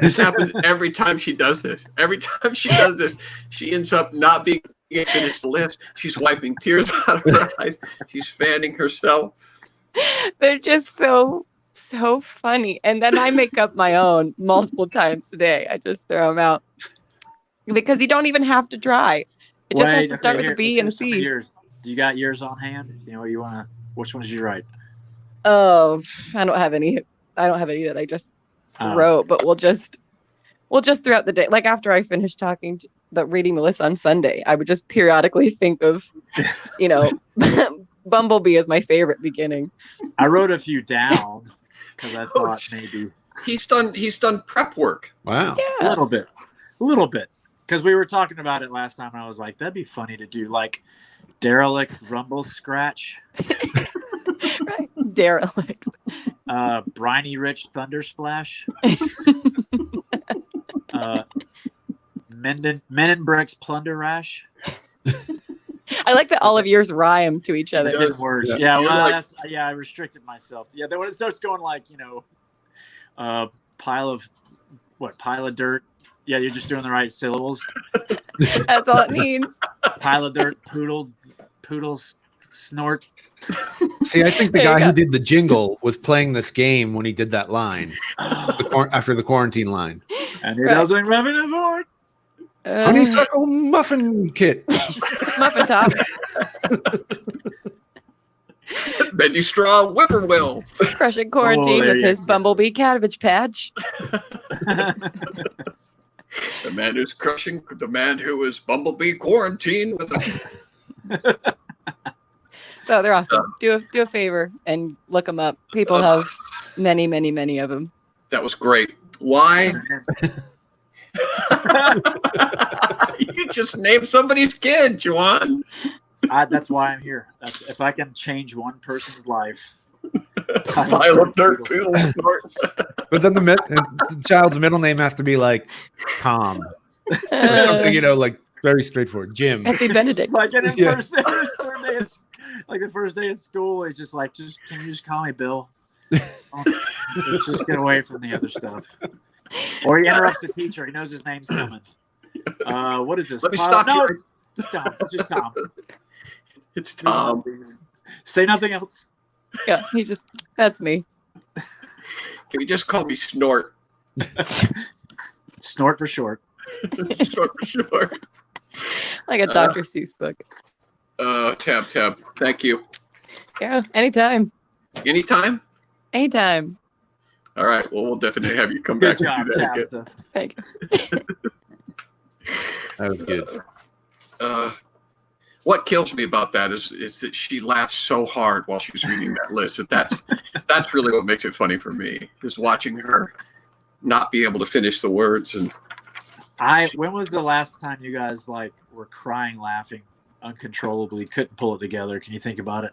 this happens every time she does this. Every time she does this, she ends up not being able to finish the list. She's wiping tears out of her eyes. She's fanning herself. They're just so funny. And then I make up my own multiple times a day. I just throw them out because you don't even have to try. It just has to start with a B and a C. Do you got yours on hand? You know what you want to? Which ones did you write? Oh, I don't have any that I just wrote. But we'll just throughout the day, like after I finish reading the list on Sunday, I would just periodically think of, Bumblebee is my favorite beginning. I wrote a few down because I thought maybe he's done prep work. Wow. Yeah. a little bit, because we were talking about it last time. I was like, that'd be funny to do like Derelict Rumble Scratch, Right. Derelict. Briny Rich Thunder Splash, Men in Bricks Plunder Rash. I like that all of yours rhyme to each other. It did worse. Yeah. Yeah, You're well, like- I restricted myself. Yeah, then when it starts going like, pile of dirt. Yeah, you're just doing the right syllables. That's all it needs. Pile of dirt, poodles, snort. See, I think the There you guy who go. did the jingle was playing this game when he did that line after the quarantine line. And he Right. doesn't rub it aboard. Honeysuckle muffin kit. Muffin top. Bendy Straw Whippoorwill. Crushing quarantine there with you his go. bumblebee cabbage patch. The man who's crushing the man who is bumblebee quarantine with a So they're awesome. Do a favor and look them up. People have many, many, many of them. That was great. Why? You just named somebody's kid, Juan. That's why I'm here. If I can change one person's life. Pile of dirt, poodle snort. But then the child's middle name has to be like Tom or something, like very straightforward. Jim. Happy Benedict. Like in Yeah. his first day at school, he's just like, can you just call me Bill? Just get away from the other stuff. Or he interrupts the teacher. He knows his name's coming. What is this? Let me stop no, you. it's Tom. It's just Tom. It's Tom. Say nothing else. Yeah, that's me. Can you just call me Snort? Snort for short. Snort for sure. Like a Dr. Seuss book. Tab. Thank you. Yeah, anytime. Anytime? Anytime. All right. Well, we'll definitely have you come Good back job, and do that again. Tabitha. Thank you. That was good. What kills me about that is that she laughs so hard while she was reading that list. That's really what makes it funny for me, is watching her not be able to finish the words. And When was the last time you guys were crying, laughing uncontrollably, couldn't pull it together? Can you think about it?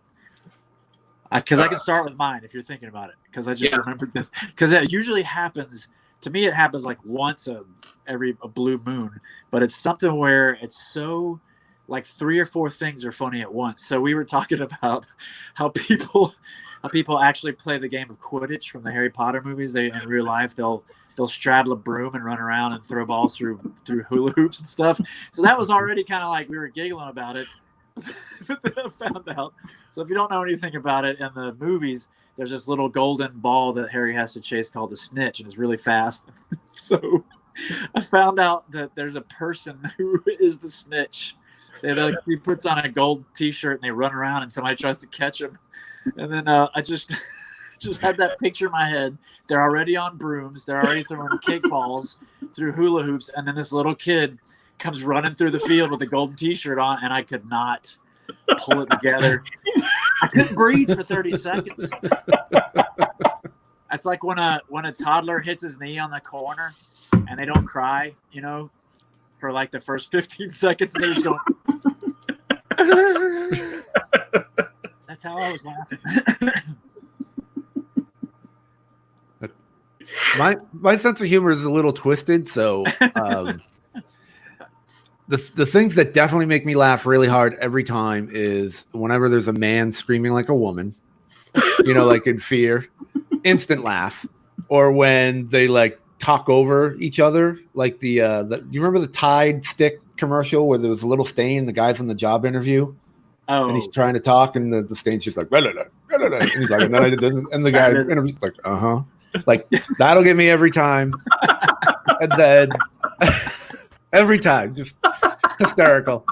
Because I can start with mine if you're thinking about it. Because I just remembered this. Because it usually happens. To me, it happens like once every blue moon. But it's something where it's so like 3 or 4 things are funny at once. So we were talking about how people actually play the game of Quidditch from the Harry Potter movies. In real life, they'll straddle a broom and run around and throw balls through hula hoops and stuff. So that was already kind of like we were giggling about it. But then I found out. So if you don't know anything about it, in the movies, there's this little golden ball that Harry has to chase called the snitch, and it's really fast. So I found out that there's a person who is the snitch. He puts on a gold T-shirt and they run around, and somebody tries to catch him. And then I just had that picture in my head. They're already on brooms. They're already throwing kickballs through hula hoops, and then this little kid comes running through the field with a golden T-shirt on, and I could not pull it together. I couldn't breathe for 30 seconds. It's like when a toddler hits his knee on the corner and they don't cry, for like the first 15 seconds. They're just going. That's how I was laughing. My sense of humor is a little twisted, so the things that definitely make me laugh really hard every time is whenever there's a man screaming like a woman, like in Fear, instant laugh, or when they talk over each other, like do you remember the Tide stick commercial where there was a little stain, the guy's on the job interview? Oh, and he's trying to talk, and the stain's just like, and he's like, and then it doesn't, and the guy interviews like, like that'll get me every time, and then every time, just hysterical.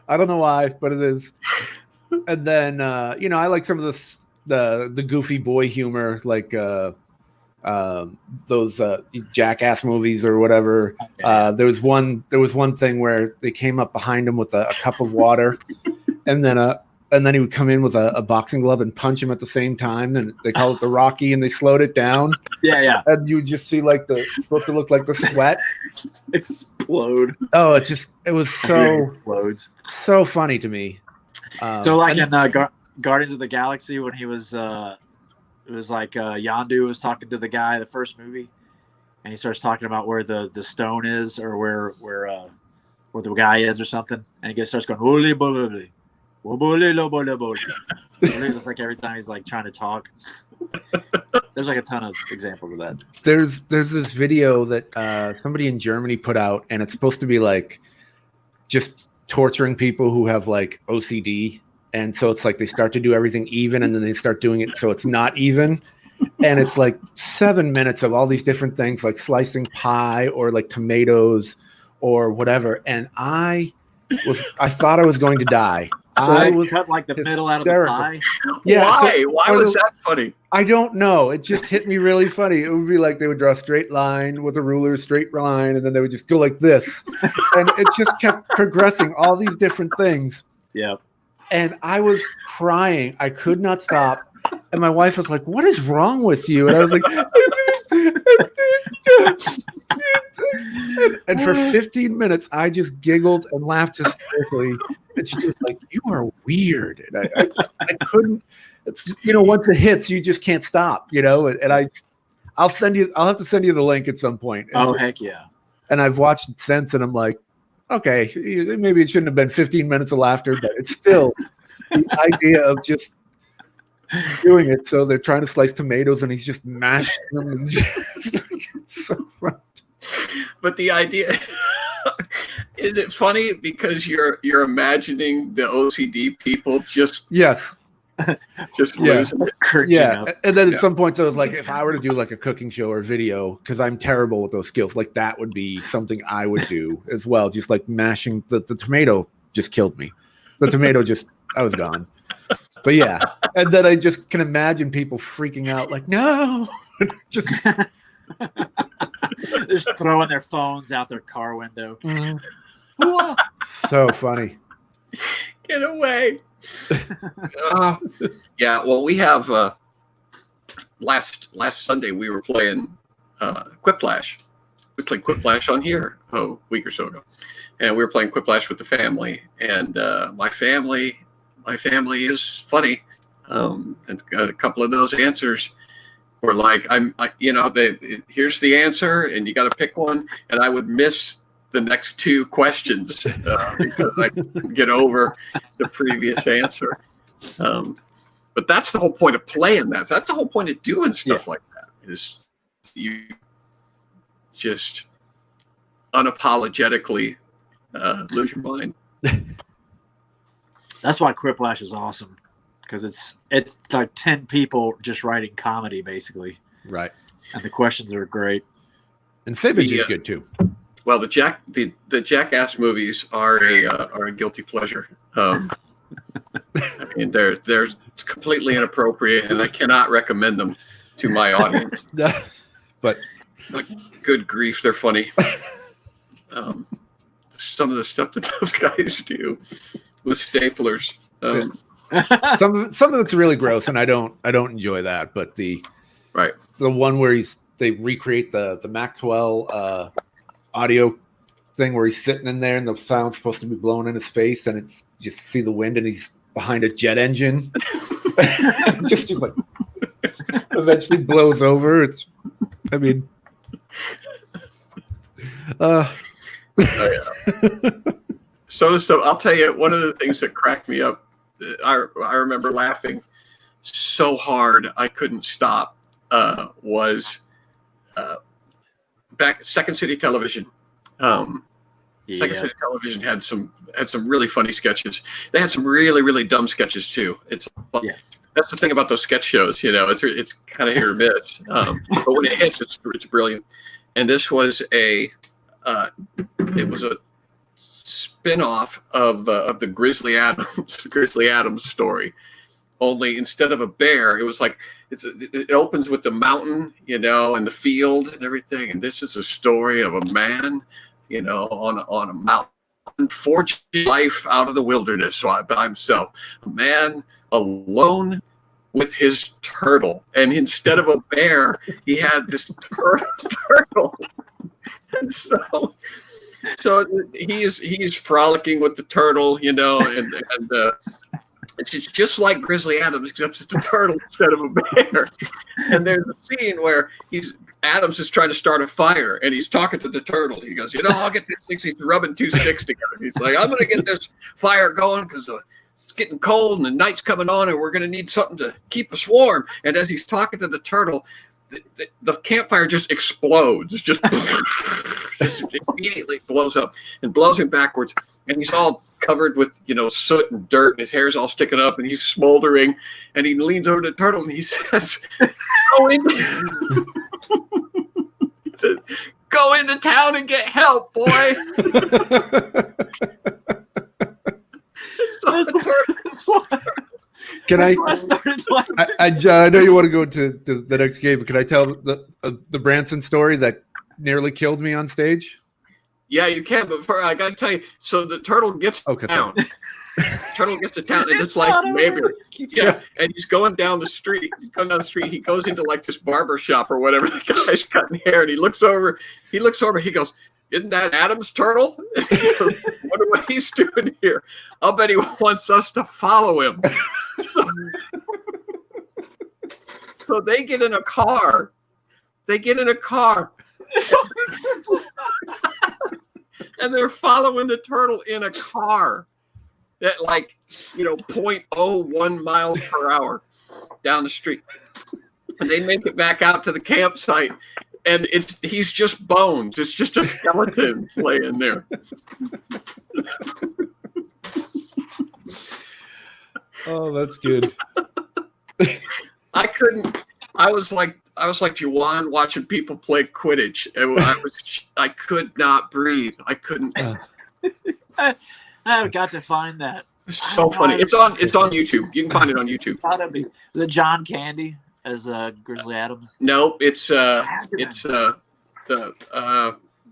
I don't know why, but it is. And then I like some of the goofy boy humor, like those Jackass movies or whatever. There was one thing where they came up behind him with a cup of water, and then he would come in with a boxing glove and punch him at the same time, and they call it the Rocky, and they slowed it down. Yeah. And you would just see it's supposed to look like the sweat explode. Oh, it was so explodes. So funny to me. So in Guardians of the Galaxy, when he was it was like Yondu was talking to the guy, the first movie, and he starts talking about where the stone is, or where where the guy is or something, and he starts going "Ole bole bole bole bole." It's like every time he's like trying to talk. There's like a ton of examples of that. There's this video that somebody in Germany put out, and it's supposed to be like just torturing people who have like OCD, and so it's like they start to do everything even, and then they start doing it so it's not even, and it's like 7 minutes of all these different things, like slicing pie or like tomatoes or whatever, and I thought I was going to die. I was cut like the middle out of the pie. Yeah. Why was that funny? I don't know. It just hit me really funny. It would be like they would draw a straight line with a ruler, straight line, and then they would just go like this. And it just kept progressing, all these different things. Yeah. And I was crying. I could not stop. And my wife was like, "What is wrong with you?" And I was like, and for 15 minutes, I just giggled and laughed hysterically. And she was like, "You are weird." And I couldn't. It's, once it hits, you just can't stop. And I'll have to send you the link at some point. Oh, heck yeah! And I've watched it since, and I'm like, okay, maybe it shouldn't have been 15 minutes of laughter, but it's still the idea of just doing it. So they're trying to slice tomatoes, and he's just mashing them. And it's so funny. But the idea is it funny because you're imagining the OCD people just yes. Just losing it. Yeah. And then at some points I was like, if I were to do like a cooking show or video, because I'm terrible with those skills, like that would be something I would do as well. Just like mashing the tomato just killed me. The tomato I was gone. But yeah. And then I just can imagine people freaking out like, no. Just throwing their phones out their car window. Mm-hmm. So funny. Get away. Yeah, well, we have last Sunday we were playing Quiplash. We played Quiplash on here a week or so ago, and we were playing Quiplash with the family. And my family is funny, and a couple of those answers were like, here's the answer, and you got to pick one, and I would miss the next two questions because I couldn't get over the previous answer. But that's the whole point of playing that. So that's the whole point of doing stuff like that, is you just unapologetically lose your mind. That's why Quiplash is awesome, because it's like 10 people just writing comedy basically. Right. And the questions are great. And Fibbage is good too. Well, the Jackass movies are a guilty pleasure. I mean, they're completely inappropriate, and I cannot recommend them to my audience. But good grief, they're funny. Some of the stuff that those guys do with staplers. Some of it's really gross, and I don't enjoy that. But the one where they recreate the Maxwell audio thing where he's sitting in there and the sound's supposed to be blowing in his face, and it's just see the wind and he's behind a jet engine. just like eventually blows over. So I'll tell you, one of the things that cracked me up, I remember laughing so hard I couldn't stop, was back at Second City Television. Second City Television had some really funny sketches. They had some really, really dumb sketches too. That's the thing about those sketch shows, it's kind of hit or miss. But when it hits, it's brilliant. And this was it was a spin-off of the Grizzly Adams story. Only instead of a bear, it was like it opens with the mountain, and the field and everything. And this is a story of a man, on a mountain, forging life out of the wilderness by himself. A man alone with his turtle, and instead of a bear, he had this turtle. And so he's frolicking with the turtle, and it's just like Grizzly Adams, except it's a turtle instead of a bear. And there's a scene where he's Adams is trying to start a fire, and he's talking to the turtle. He goes, I'll get this thing. He's rubbing two sticks together. He's like, I'm going to get this fire going because it's getting cold and the night's coming on, and we're going to need something to keep us warm. And as he's talking to the turtle, the campfire just explodes, just immediately blows up and blows him backwards. And he's all covered with, soot and dirt, and his hair's all sticking up, and he's smoldering. And he leans over to the turtle and he says, "Go in." He says, "Go into town and get help, boy." Can I know you want to go to the next game, but can I tell the Branson story that nearly killed me on stage? Yeah, you can, but I got to tell you, so the turtle gets to town. Turtle gets to town, and it's like Mayberry. Yeah, and he's going down the street. He goes into like this barber shop or whatever. The guy's cutting hair, and he looks over. He goes, "Isn't that Adam's turtle?" Wonder what he's doing here. I'll bet he wants us to follow him. So they get in a car. And they're following the turtle in a car at 0.01 miles per hour down the street. And they make it back out to the campsite, and he's just bones. It's just a skeleton laying there. Oh, that's good. I was like Juan watching people play Quidditch. I could not breathe. I couldn't. I've got to find that. It's so funny. It's on YouTube. You can find it on YouTube. Gotta be the John Candy as Grizzly Adams. No, it's the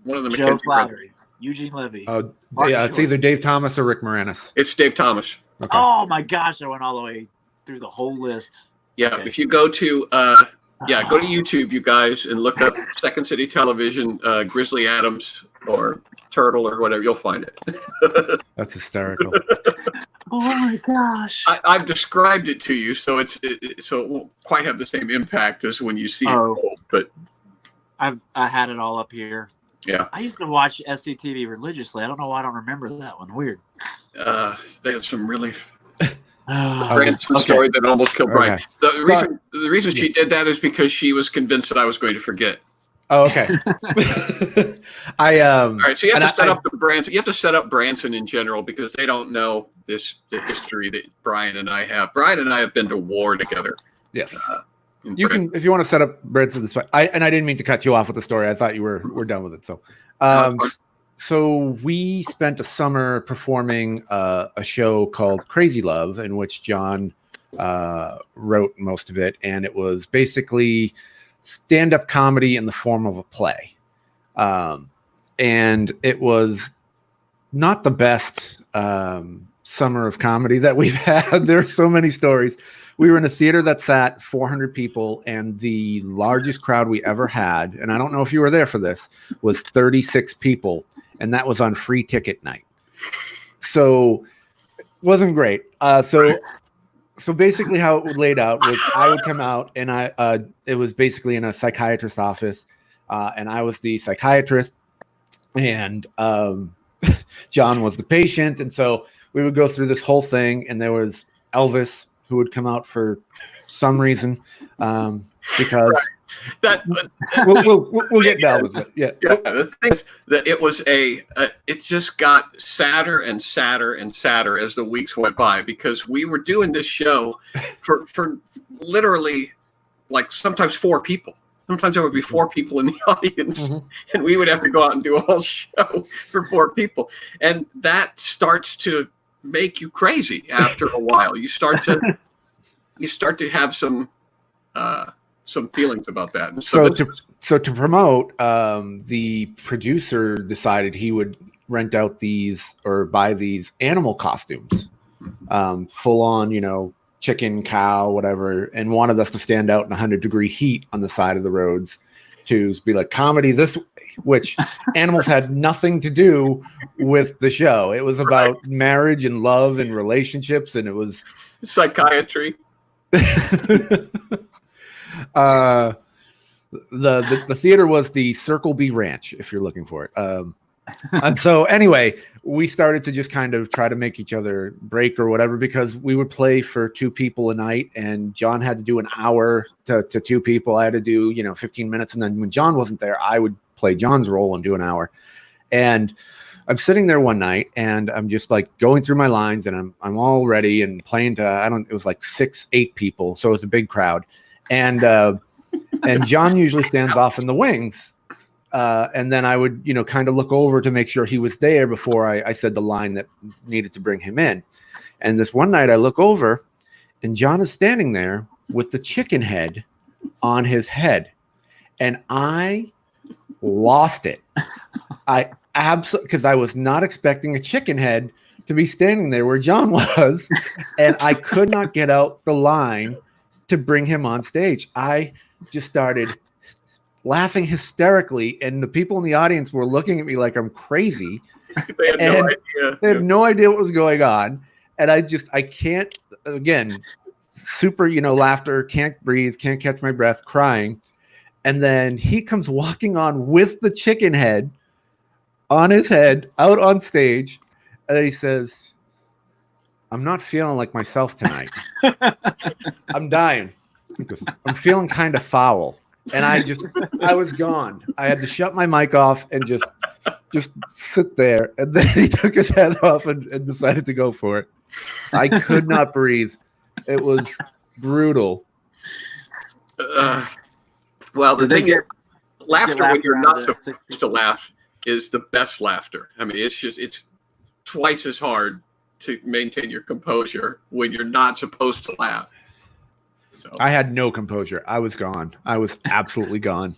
one of the Joe Flattery, Eugene Levy. It's either Dave Thomas or Rick Moranis. It's Dave Thomas. Okay. Oh my gosh, I went all the way through the whole list. Yeah, okay. If you go to go to YouTube, you guys, and look up Second City Television, Grizzly Adams or Turtle or whatever, you'll find it. That's hysterical. Oh my gosh! I've described it to you, so it won't quite have the same impact as when you see it old, but I had it all up here. Yeah, I used to watch SCTV religiously. I don't know why I don't remember that one. Weird. They had some really Branson story that almost killed Brian. The reason she did that is because she was convinced that I was going to forget. Oh, okay. All right, so you have to set up the Branson. You have to set up Branson in general because they don't know the history that Brian and I have. Brian and I have been to war together. Yes. You can, if you want to set up Branson. I didn't mean to cut you off with the story. I thought you were done with it. So, so we spent a summer performing a show called Crazy Love, in which John wrote most of it, and it was basically stand-up comedy in the form of a play. And it was not the best summer of comedy that we've had. There are so many stories. We were in a theater that sat 400 people, and the largest crowd we ever had, and I don't know if you were there for this, was 36 people, and that was on free ticket night. So it wasn't great. So basically how it laid out was I would come out, and it was basically in a psychiatrist's office, and I was the psychiatrist, and John was the patient. And so we would go through this whole thing, and there was Elvis, who would come out for some reason, because we'll get to Elvis. Yeah. The thing is that it was it just got sadder and sadder and sadder as the weeks went by, because we were doing this show for literally like sometimes 4 people. Sometimes there would be 4 people in the audience, and we would have to go out and do a whole show for 4 people, and that starts to make you crazy after a while. You start to have some feelings about that. And so to promote, the producer decided he would rent out these or buy these animal costumes, full on, chicken, cow, whatever, and wanted us to stand out in 100-degree heat on the side of the roads to be like comedy this way, which animals had nothing to do with the show. It was about marriage and love and relationships, and it was psychiatry. The theater was the Circle B Ranch, if you're looking for it. And so anyway, we started to just kind of try to make each other break or whatever, because we would play for 2 people a night, and John had to do an hour to 2 people. I had to do 15 minutes, and then when John wasn't there, I would play John's role and do an hour. And I'm sitting there one night, and I'm just like going through my lines, and I'm all ready and playing to it was like 6-8 people, so it was a big crowd, and John usually stands off in the wings. And then I would, kind of look over to make sure he was there before I said the line that needed to bring him in. And this one night I look over, and John is standing there with the chicken head on his head. And I lost it. Because I was not expecting a chicken head to be standing there where John was. And I could not get out the line to bring him on stage. I just started laughing hysterically, and the people in the audience were looking at me like I'm crazy. They had no idea. They had no idea what was going on. And I can't, again, super, laughter, can't breathe, can't catch my breath, crying. And then he comes walking on with the chicken head on his head out on stage. And he says, "I'm not feeling like myself tonight. I'm dying. He goes, I'm feeling kind of foul." And I was gone. I had to shut my mic off and just sit there. And then he took his head off and decided to go for it. I could not breathe. It was brutal. Well, the thing is, laughter when you're not supposed to laugh is the best laughter. I mean, it's twice as hard to maintain your composure when you're not supposed to laugh. So. I had no composure. I was gone. I was absolutely gone.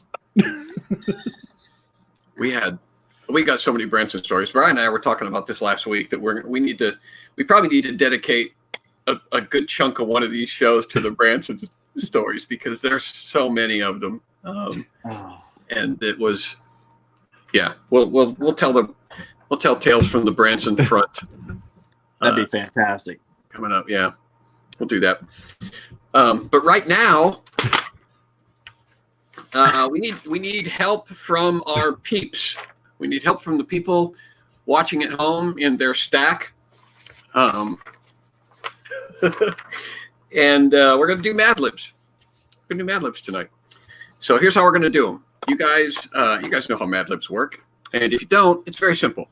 We got so many Branson stories. Brian and I were talking about this last week that we probably need to dedicate a good chunk of one of these shows to the Branson stories, because there's so many of them. And it was, we'll tell tales from the Branson front. That'd be fantastic. Coming up. Yeah, we'll do that. But right now, we need help from our peeps. We need help from the people watching at home in their stack. And we're going to do Mad Libs. We're going to do Mad Libs tonight. So here's how we're going to do them. You guys know how Mad Libs work. And if you don't, it's very simple.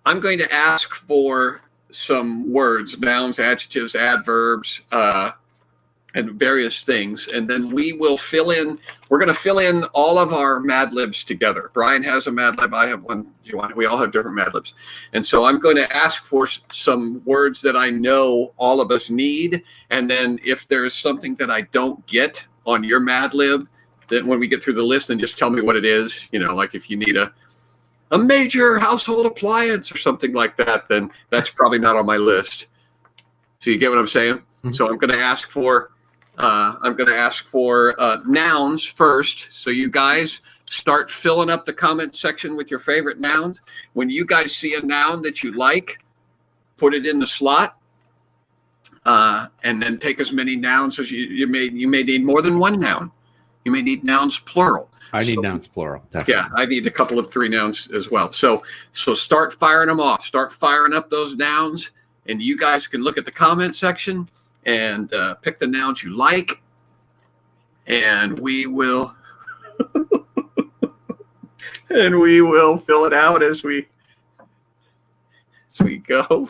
I'm going to ask for some words, nouns, adjectives, adverbs, and various things, and then we will fill in. We're going to fill in all of our Mad Libs together. Brian has a Mad Lib. I have one. We all have different Mad Libs, and so I'm going to ask for some words that I know all of us need, and then if there's something that I don't get on your Mad Lib, then when we get through the list, then just tell me what it is. Like if you need a major household appliance or something like that, then that's probably not on my list. So you get what I'm saying? Mm-hmm. So I'm going to ask for nouns first. So you guys start filling up the comment section with your favorite nouns. When you guys see a noun that you like, put it in the slot, and then take as many nouns as you may need more than one noun. You may need nouns plural. I need nouns plural. Definitely. Yeah, I need a couple of 3 nouns as well. So start firing them off. Start firing up those nouns, and you guys can look at the comment section and pick the nouns you like, and we will fill it out as we go.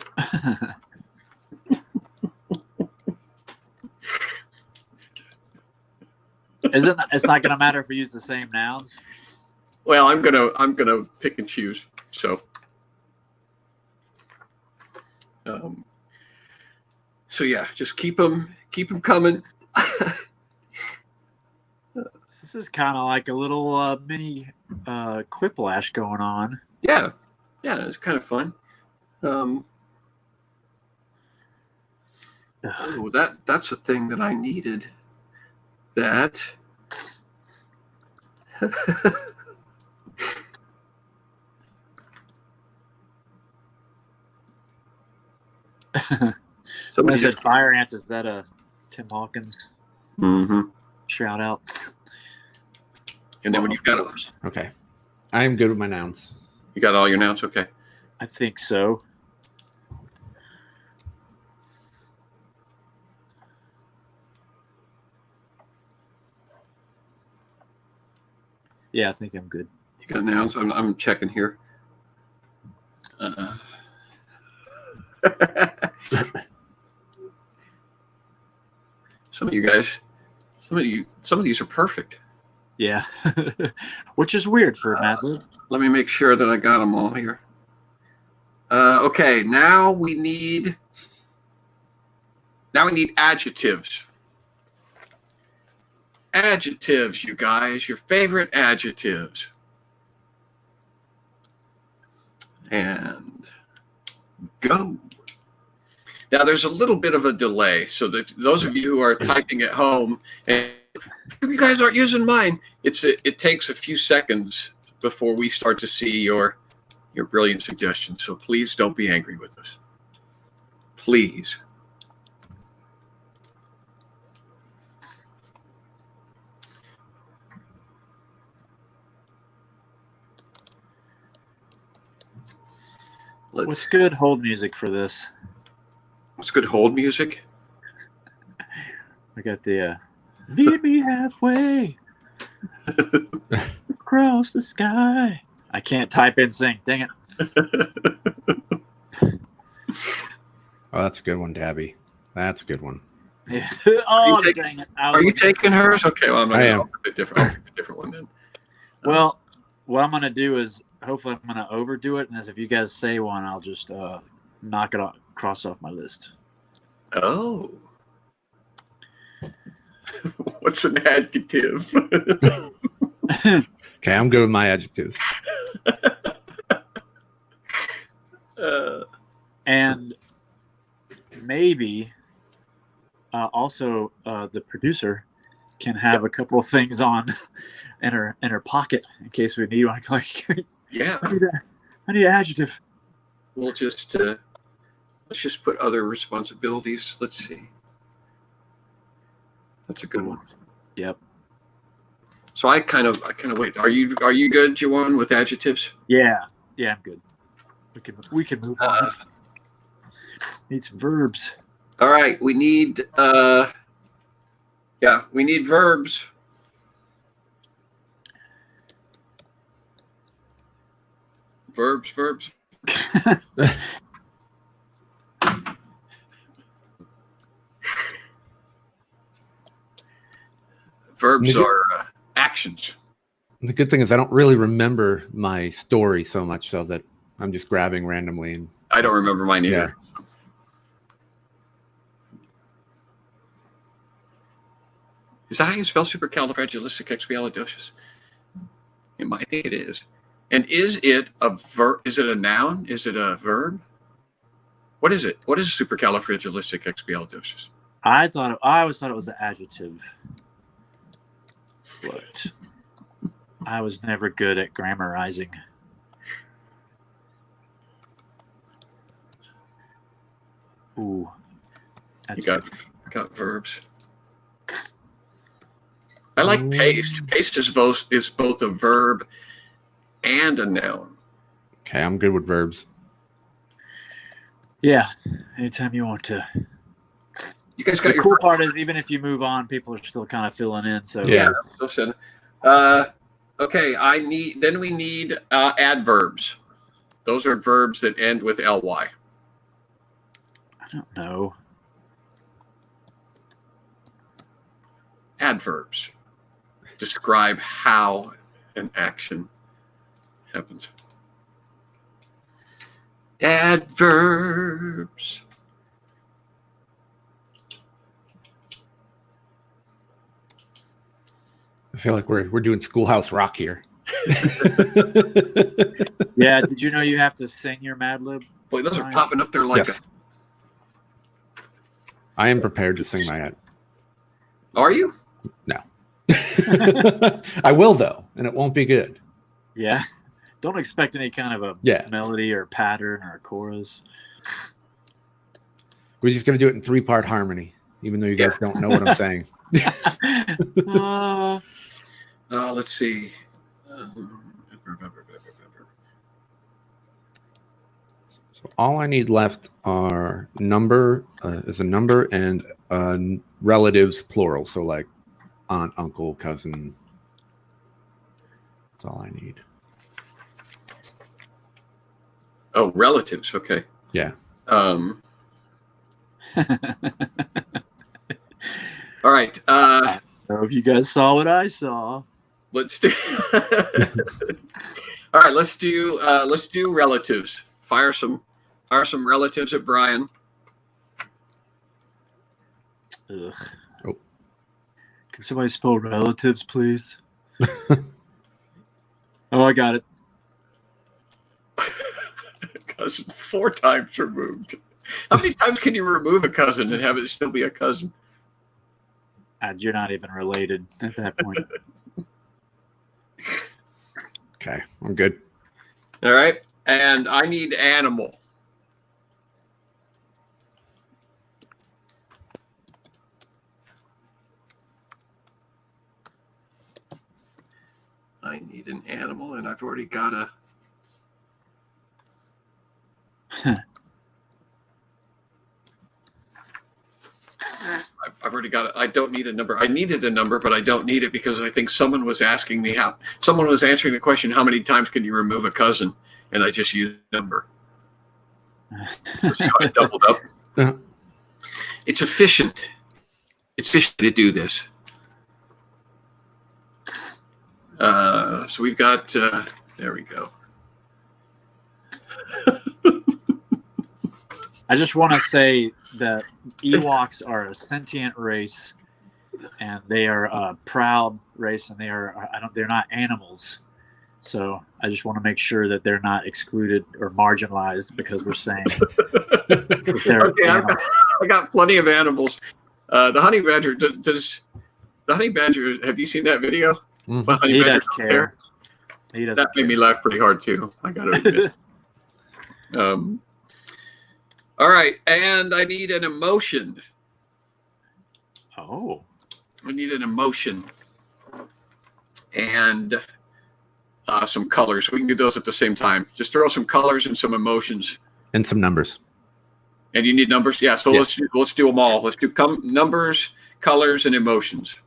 It's not going to matter if we use the same nouns? Well, I'm gonna pick and choose. So, yeah, just keep them coming. This is kind of like a little mini quiplash going on. Yeah, it's kind of fun. That's a thing that I needed. That. Somebody said fire ants. Is that a Tim Hawkins mm-hmm. shout out? And then when you've got it, Okay. I am good with my nouns. you got all your nouns. Okay. I think so. Yeah, I think I'm good. You got nouns. I'm checking here. Some of you guys, some of these are perfect. Yeah, which is weird for Mad Lib. Let me make sure that I got them all here. Okay, now we need adjectives. Adjectives, you guys, your favorite adjectives. And go. Now there's a little bit of a delay, so that those of you who are typing at home and you guys aren't using mine, it takes a few seconds before we start to see your brilliant suggestions. So please don't be angry with us. Please. What's good hold music for this? What's good hold music? I got the meet me halfway across the sky. I can't type in sync. Dang it. Oh, that's a good one, Dabby. That's a good one. Yeah. Oh, dang it. Are you taking hers? Okay, well, I'll pick a different one then. Well, what I'm going to do is hopefully I'm going to overdo it. And if you guys say one, I'll just knock it off, cross off my list. Oh. What's an adjective? Okay, I'm good with my adjectives. And maybe also the producer can have a couple of things on in her pocket in case we need one. Like, yeah, I need an adjective. We'll just let's just put other responsibilities. Let's see. That's a good one. Yep. So I kind of wait. Are you good, Juan, with adjectives? Yeah, I'm good. We can move on. Need some verbs. All right, we need we need verbs. Verbs. Verbs are actions. The good thing is I don't really remember my story so much, so that I'm just grabbing randomly. And I don't remember mine either. Yeah. Is that how you spell supercalifragilisticexpialidocious? I think it is. And is it a verb? Is it a noun? Is it a verb? What is it? What is supercalifragilisticexpialidocious? I always thought it was an adjective, but I was never good at grammarizing. Ooh, you got verbs. I like paste. Paste is both a verb and a noun. Okay, I'm good with verbs. Yeah, anytime you want to. You guys got the your cool part is even if you move on, people are still kind of filling in. So yeah. Okay, we need adverbs. Those are verbs that end with ly. I don't know. Adverbs describe how an action happens. Adverbs. I feel like we're doing Schoolhouse Rock here. Yeah, did you know you have to sing your Mad Lib? Boy, those are popping up there like yes. I am prepared to sing my ad. Are you? No. I will, though, and it won't be good. Yeah. Don't expect any kind of a melody or pattern or a chorus. We're just going to do it in 3-part harmony, even though you guys don't know what I'm saying. Let's see. So all I need left are is a number and relatives plural. So like aunt, uncle, cousin. That's all I need. Oh, relatives. Okay. Yeah. All right. I don't know if you guys saw what I saw. Let's do. All right. Let's do relatives. Fire some relatives at Brian. Ugh. Oh. Can somebody spell relatives, please? Oh, I got it. Cousin 4 times removed. How many times can you remove a cousin and have it still be a cousin? You're not even related at that point. Okay, I'm good. All right. And I need animal. I need an animal, and I've already got a. I've already got it. I don't need a number. I needed a number, but I don't need it because I think someone was asking me someone was answering the question, how many times can you remove a cousin? And I just used a number. So I doubled up. Uh-huh. It's efficient. It's efficient to do this. So we've got, there we go. I just want to say that Ewoks are a sentient race, and they are a proud race, and they're not animals. So I just want to make sure that they're not excluded or marginalized because we're saying that they're Okay, animals. I got plenty of animals. The honey badger, does the honey badger, have you seen that video? Mhm. The honey He badger doesn't care. He doesn't That made me laugh pretty hard too, I gotta admit. All right, and I need an emotion. Oh. I need an emotion. And some colors. We can do those at the same time. Just throw some colors and some emotions. And some numbers. And you need numbers? Yeah, so Yes. let's do them all. Let's do numbers, colors, and emotions.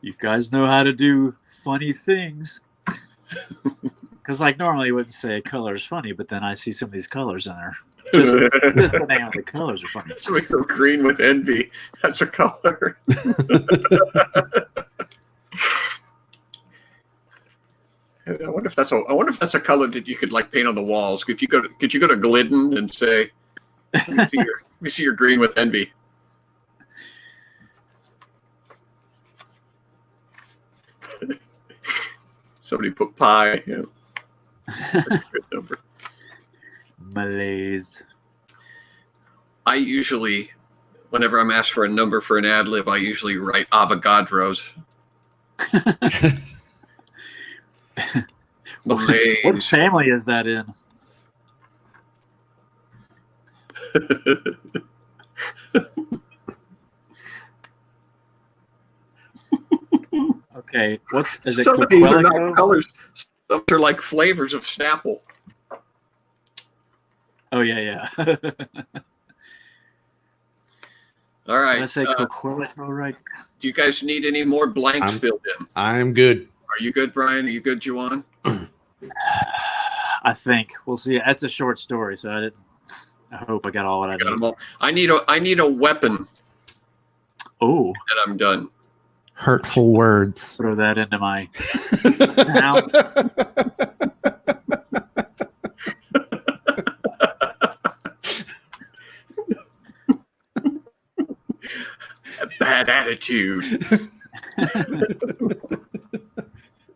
You guys know how to do funny things. Because like normally I wouldn't say a color is funny, but then I see some of these colors in there. Just the name of the colors are funny. So we go green with envy. That's a color. I wonder if that's a color that you could like paint on the walls. Could you go to Glidden and say, let me see your green with envy. Somebody put pie. Yeah. That's a good number. Malaise. I usually, whenever I'm asked for a number for an ad lib, I usually write Avogadros. Malaise. What family is that in? Okay, is it? Some of these are not Coquelico? colors. Some are like flavors of Snapple. Oh yeah. All right. Did I say Coquelico right? Do you guys need any more blanks filled in? I'm good. Are you good, Brian? Are you good, Juan? I think we'll see. That's a short story, so I hope I got all what I Got need. them all. I need a weapon, Oh, and I'm done. Hurtful words. throw that into my house. A bad attitude.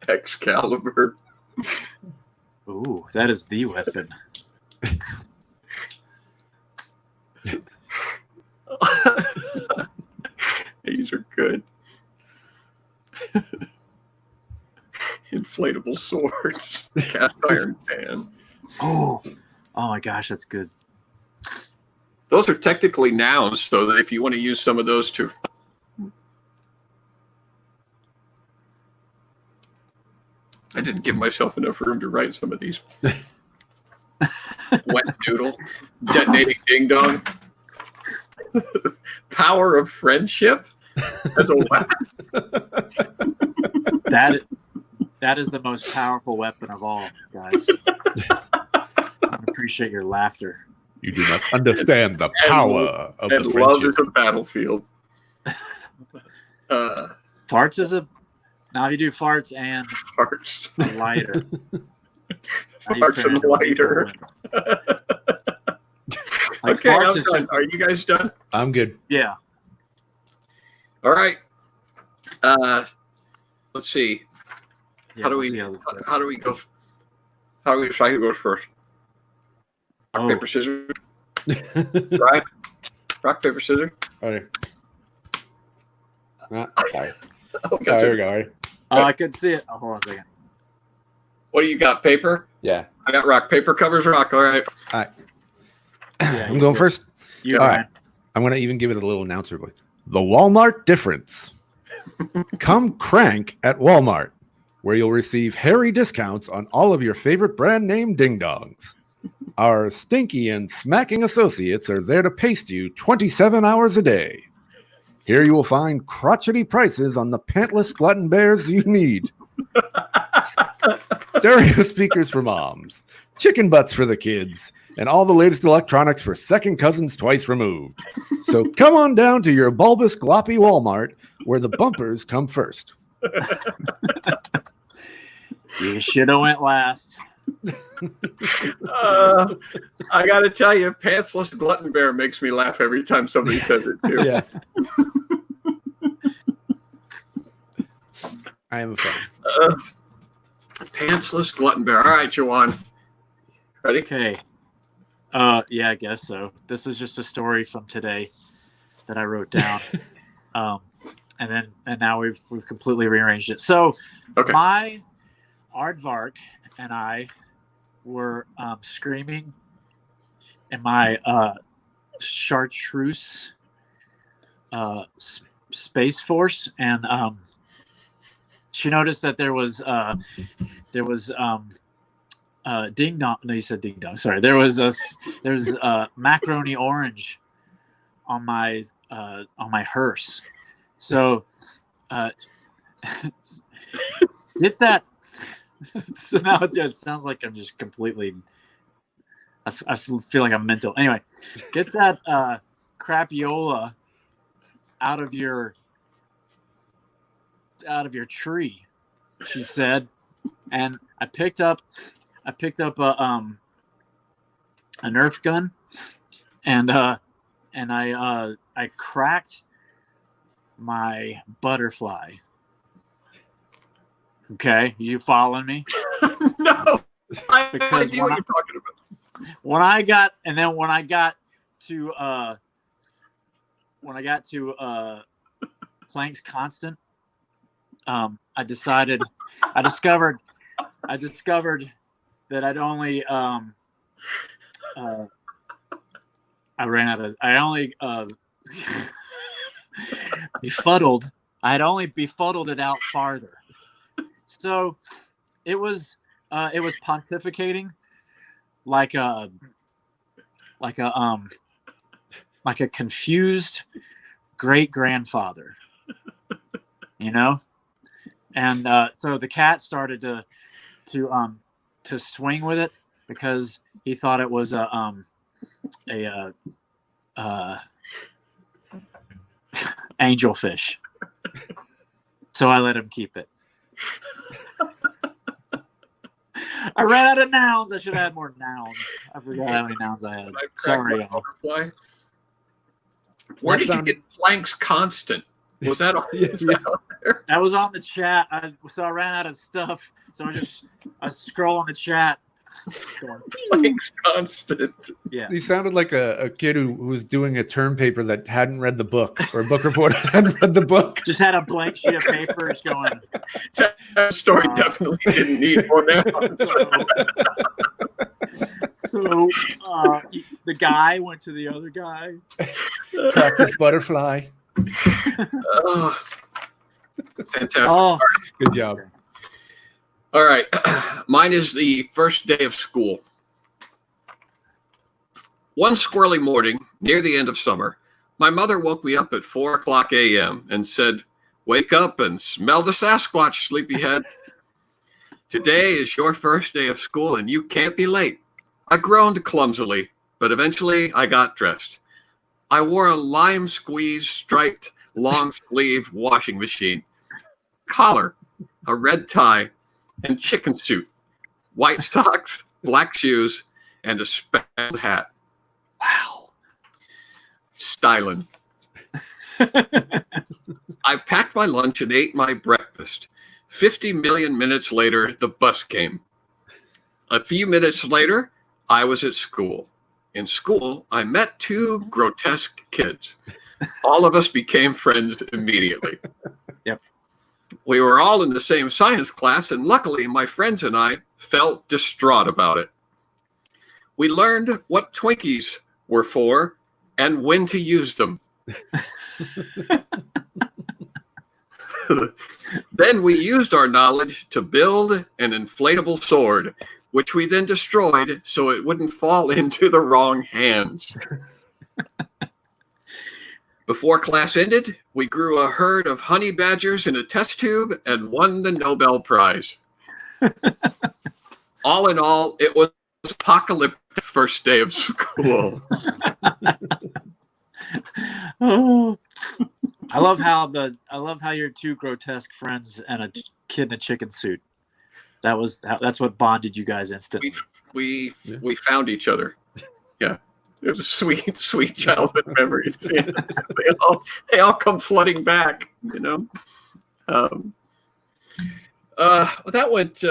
Excalibur. Ooh, that is the weapon. These are good. inflatable swords, cast iron pan. Oh my gosh, that's good. Those are technically nouns, so that if you want to use some of those to. I didn't give myself enough room to write some of these. Wet noodle, detonating ding dong, power of friendship as a weapon. That is the most powerful weapon of all, guys. I appreciate your laughter. You do not understand the power of the and friendship. love is a battlefield. Farts is a. Now if you do farts and Farts. a lighter. Farts and lighter. Like Okay, farts I'm is done. just- Are you guys done? I'm good. yeah. All right. Let's see. Yeah, How do we'll we see how this goes. how do we go? How do we decide who goes first? Rock, Oh. paper, scissors. Right? Rock, paper, scissors. All right. Sorry. Okay, Oh, so here we go. All right. Oh, I couldn't see it. Oh, hold on a second. what do you got? Paper? Yeah. I got rock. Paper covers rock. All right. Yeah, I'm you going go. first. You All All right. I'm going to even give it a little announcer voice. The Walmart difference. Come crank at Walmart, where you'll receive hairy discounts on all of your favorite brand name ding-dongs. Our stinky and smacking associates are there to paste you 27 hours a day. Here you will find crotchety prices on the pantless glutton bears you need. Stereo speakers for moms, chicken butts for the kids, and all the latest electronics for second cousins twice removed. So come on down to your bulbous gloppy Walmart, where the bumpers come first. You should have went last. I got to tell you, pantsless glutton bear makes me laugh every time somebody says it too. Yeah. I am a fan. Pantsless glutton bear. All right, Juan. Ready? Okay. Yeah, I guess so. This is just a story from today that I wrote down. And now we've completely rearranged it. So Okay. my aardvark and I were screaming in my chartreuse Space Force, and she noticed that there was ding dong. No, you said ding dong. Sorry, there's macaroni orange on my hearse. So get that. So now it sounds like I'm just completely. I feel like I'm mental. Anyway, get that crapiola out of your tree, she said, and I picked up a Nerf gun, and I cracked my butterfly. Okay, you following me? No. I Because knew what you're talking about. When I got to Planck's constant, I discovered that I'd only I had only befuddled it out farther. So it was pontificating like a confused great grandfather, you know, and so the cat started to swing with it because he thought it was a angelfish. So I let him keep it. I ran out of nouns. I should have had more nouns. I forgot how many nouns I had. I cracked Sorry, my y'all. butterfly. Where did you get Planck's constant? Was that on, is that on there? That was on the chat. So I ran out of stuff. So I was scrolling the chat. Blanks constant. Yeah. He sounded like a kid who was doing a term paper that hadn't read the book, or a book report hadn't read the book. Just had a blank sheet of paper. Just going. That story definitely didn't need more nouns. So the guy went to the other guy. Practice butterfly. Oh, fantastic. Oh, Good job. All right. Mine is the first day of school. One squirrely morning, near the end of summer, my mother woke me up at 4:00 a.m. and said, "Wake up and smell the Sasquatch, sleepyhead. Today is your first day of school and you can't be late." I groaned clumsily, but eventually I got dressed. I wore a lime squeeze striped long sleeve washing machine, collar, a red tie, and chicken suit, white socks, black shoes, and a spangled hat. wow. Stylin'. I packed my lunch and ate my breakfast. 50 million minutes later, the bus came. A few minutes later, I was at school. In school, I met two grotesque kids. All of us became friends immediately. Yep. We were all in the same science class, and luckily my friends and I felt distraught about it. We learned what Twinkies were for and when to use them. Then we used our knowledge to build an inflatable sword, which we then destroyed so it wouldn't fall into the wrong hands. Before class ended, we grew a herd of honey badgers in a test tube and won the Nobel Prize. All in all, it was apocalyptic first day of school. Oh, I love how your two grotesque friends and a kid in a chicken suit. That's what bonded you guys instantly. We found each other. Yeah. It was a sweet childhood memories. They all come flooding back, you know. That went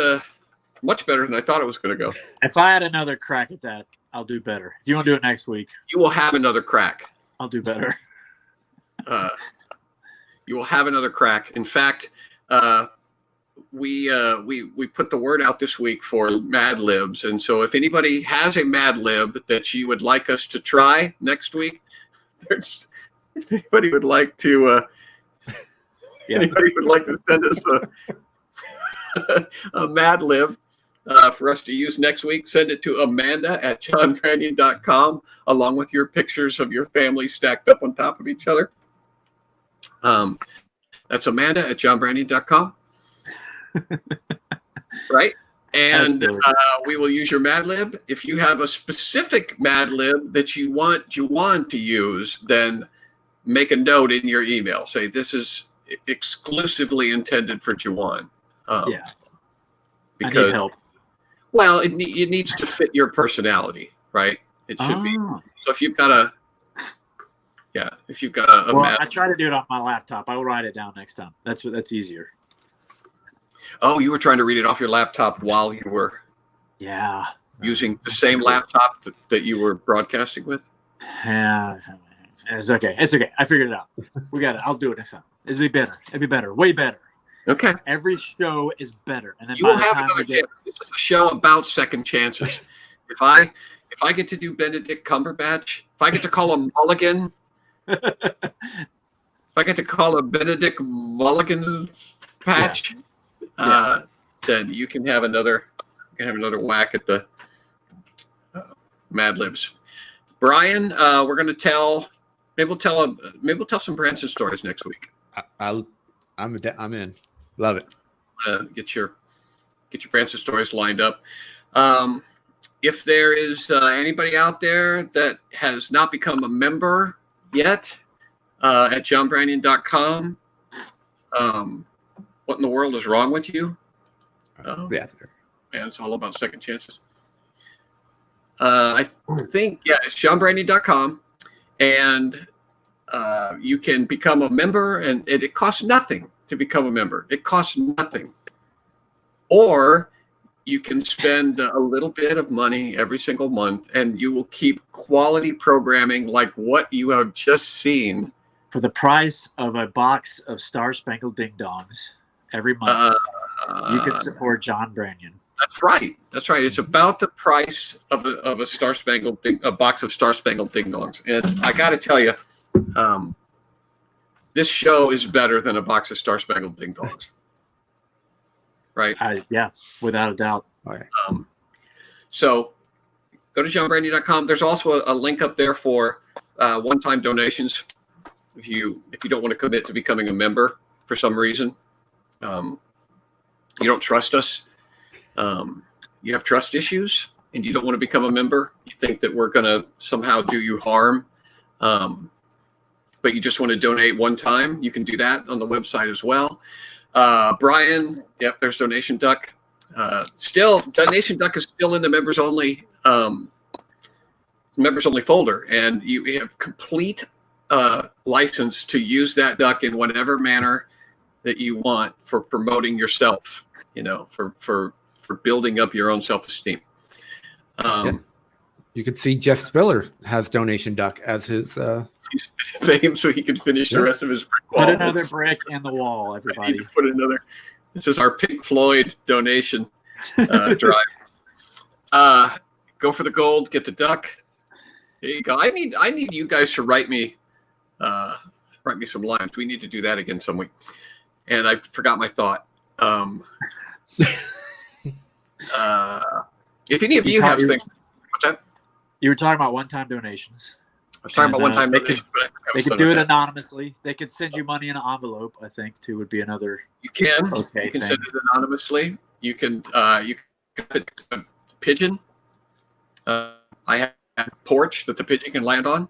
much better than I thought it was going to go. If I had another crack at that, I'll do better. If you want to do it next week, You will have another crack. I'll do better. You will have another crack. In fact, we put the word out this week for Mad Libs, and so if anybody has a Mad Lib that you would like us to try next week, if anybody would like to, anybody would like to send us a Mad Lib for us to use next week, send it to Amanda@johnbranion.com along with your pictures of your family stacked up on top of each other. That's Amanda@johnbranion.com. Right? And we will use your Mad Lib. If you have a specific Mad Lib that you want Juan to use, then make a note in your email. Say this is exclusively intended for Juan. Yeah. Because, I need help. Well, it needs to fit your personality, right? It should be. So if you've got a Well, Mad I try to do it on my laptop. I will write it down next time. That's easier. Oh, you were trying to read it off your laptop while you were using the same laptop that you were broadcasting with? Yeah. It's okay. It's okay. I figured it out. We got it. I'll do it next time. It'll be better. It'll be better. Way better. Okay. Every show is better. And then You will have another chance. This is a show about second chances. If I get to do Benedict Cumberbatch, if I get to call him Mulligan, if I get to call a Benedict Mulligan patch, then you can have another whack at the Mad Libs. Brian, we're going to tell some Branson stories next week. I'm in. Love it. Get your Branson stories lined up. If there is anybody out there that has not become a member yet at johnbranion.com, what in the world is wrong with you? Man, it's all about second chances. I think, it's johnbranion.com, and you can become a member, and it costs nothing to become a member. It costs nothing. Or you can spend a little bit of money every single month, and you will keep quality programming like what you have just seen. For the price of a box of Star-Spangled Ding Dongs every month, you can support John Branyan. That's right. That's right. It's about the price of a Star-Spangled a box of Star-Spangled Ding Dongs. And I got to tell you, this show is better than a box of Star-Spangled Ding Dongs. Right? Yeah, without a doubt. Okay. So go to johnbrandy.com. There's also a link up there for one-time donations. If you don't want to commit to becoming a member for some reason, you don't trust us, you have trust issues, and you don't want to become a member, you think that we're going to somehow do you harm, but you just want to donate one time, you can do that on the website as well. Brian, yep, there's Donation Duck. Still, Donation Duck is still in the members only folder, and you have complete license to use that duck in whatever manner that you want for promoting yourself, for building up your own self-esteem. You could see Jeff Spiller has Donation Duck as his pay him so he can finish the rest of his brick wall. Put another brick in the wall, everybody. Put another. This is our Pink Floyd donation drive. Go for the gold, get the duck. There you go. I need you guys to write me some lines. We need to do that again some week. And I forgot my thought. If any of you have things, what's that? You were talking about one-time donations. I was talking about one-time donations. They could do it anonymously. They could send you money in an envelope, I think, too, would be another. You can. Okay, you can send it anonymously. You can put a pigeon. I have a porch that the pigeon can land on.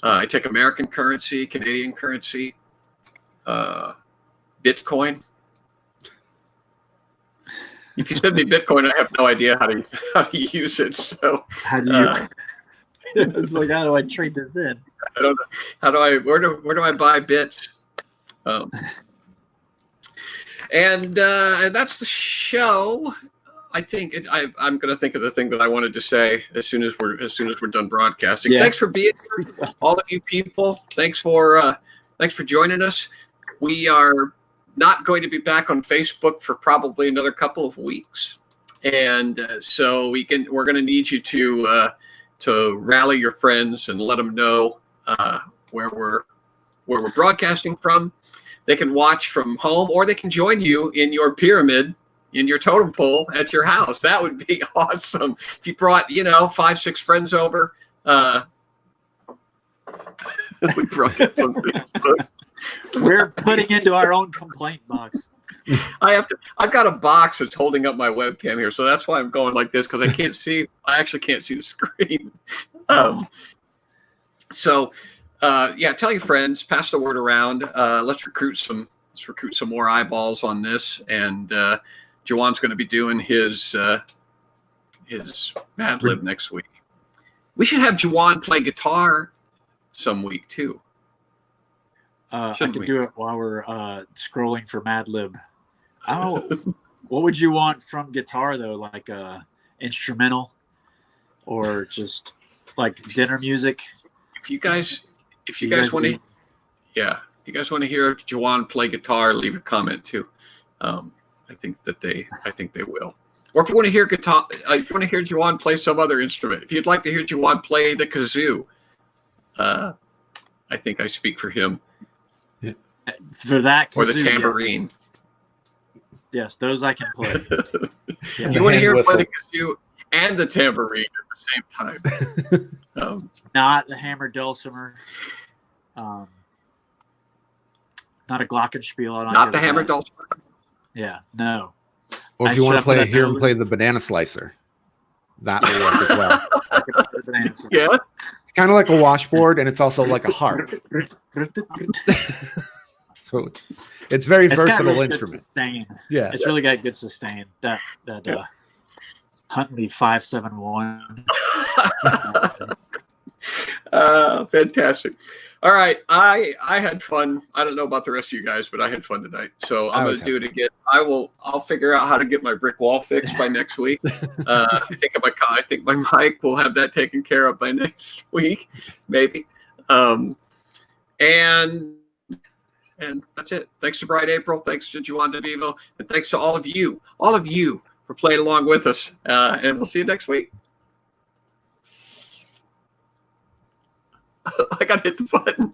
I take American currency, Canadian currency, Bitcoin. If you send me Bitcoin, I have no idea how to use it. So how do you? It's like, how do I trade this in? I don't know. How do I? Where do I buy bits? And that's the show. I think I'm going to think of the thing that I wanted to say as soon as we're done broadcasting. Yeah. Thanks for being here, all of you people. Thanks for joining us. We are not going to be back on Facebook for probably another couple of weeks, and so we're going to need you to rally your friends and let them know where we're broadcasting from. They can watch from home, or they can join you in your pyramid, in your totem pole at your house. That would be awesome. If you brought, 5-6 friends over, we brought it on Facebook. We're putting into our own complaint box. I've got a box that's holding up my webcam here, so that's why I'm going like this, because I actually can't see the screen. Tell your friends, pass the word around. Let's recruit some more eyeballs on this, and Juan's going to be doing his Mad Lib next week. We should have Juan play guitar some week too. I could do it while we're scrolling for Mad Lib. What would you want from guitar though? Like instrumental, or just like dinner music? If you guys want to hear Juan play guitar, leave a comment too. I think they will. Or if you want to hear guitar, if you want to hear Juan play some other instrument, if you'd like to hear Juan play the kazoo, I think I speak for him. For that kazoo, or the tambourine. Yes, those I can play. Yeah. You want to hear him play the kazoo and the tambourine at the same time. Not the hammer dulcimer. Not a glockenspiel. Not the hammer dulcimer. Yeah, no. Or if you want to hear him play the banana slicer, that will work as well. Yeah. It's kind of like a washboard, and it's also like a harp. So it's very versatile really instrument. Sustain. Yeah, it's really got good sustain. That Huntley 571. Fantastic. All right, I had fun. I don't know about the rest of you guys, but I had fun tonight. So I'm going to do it again. I'll figure out how to get my brick wall fixed by next week. I think my mic will have that taken care of by next week, maybe. And that's it. Thanks to Bright April. Thanks to Juan DeVivo, and thanks to all of you for playing along with us. And we'll see you next week. I got to hit the button.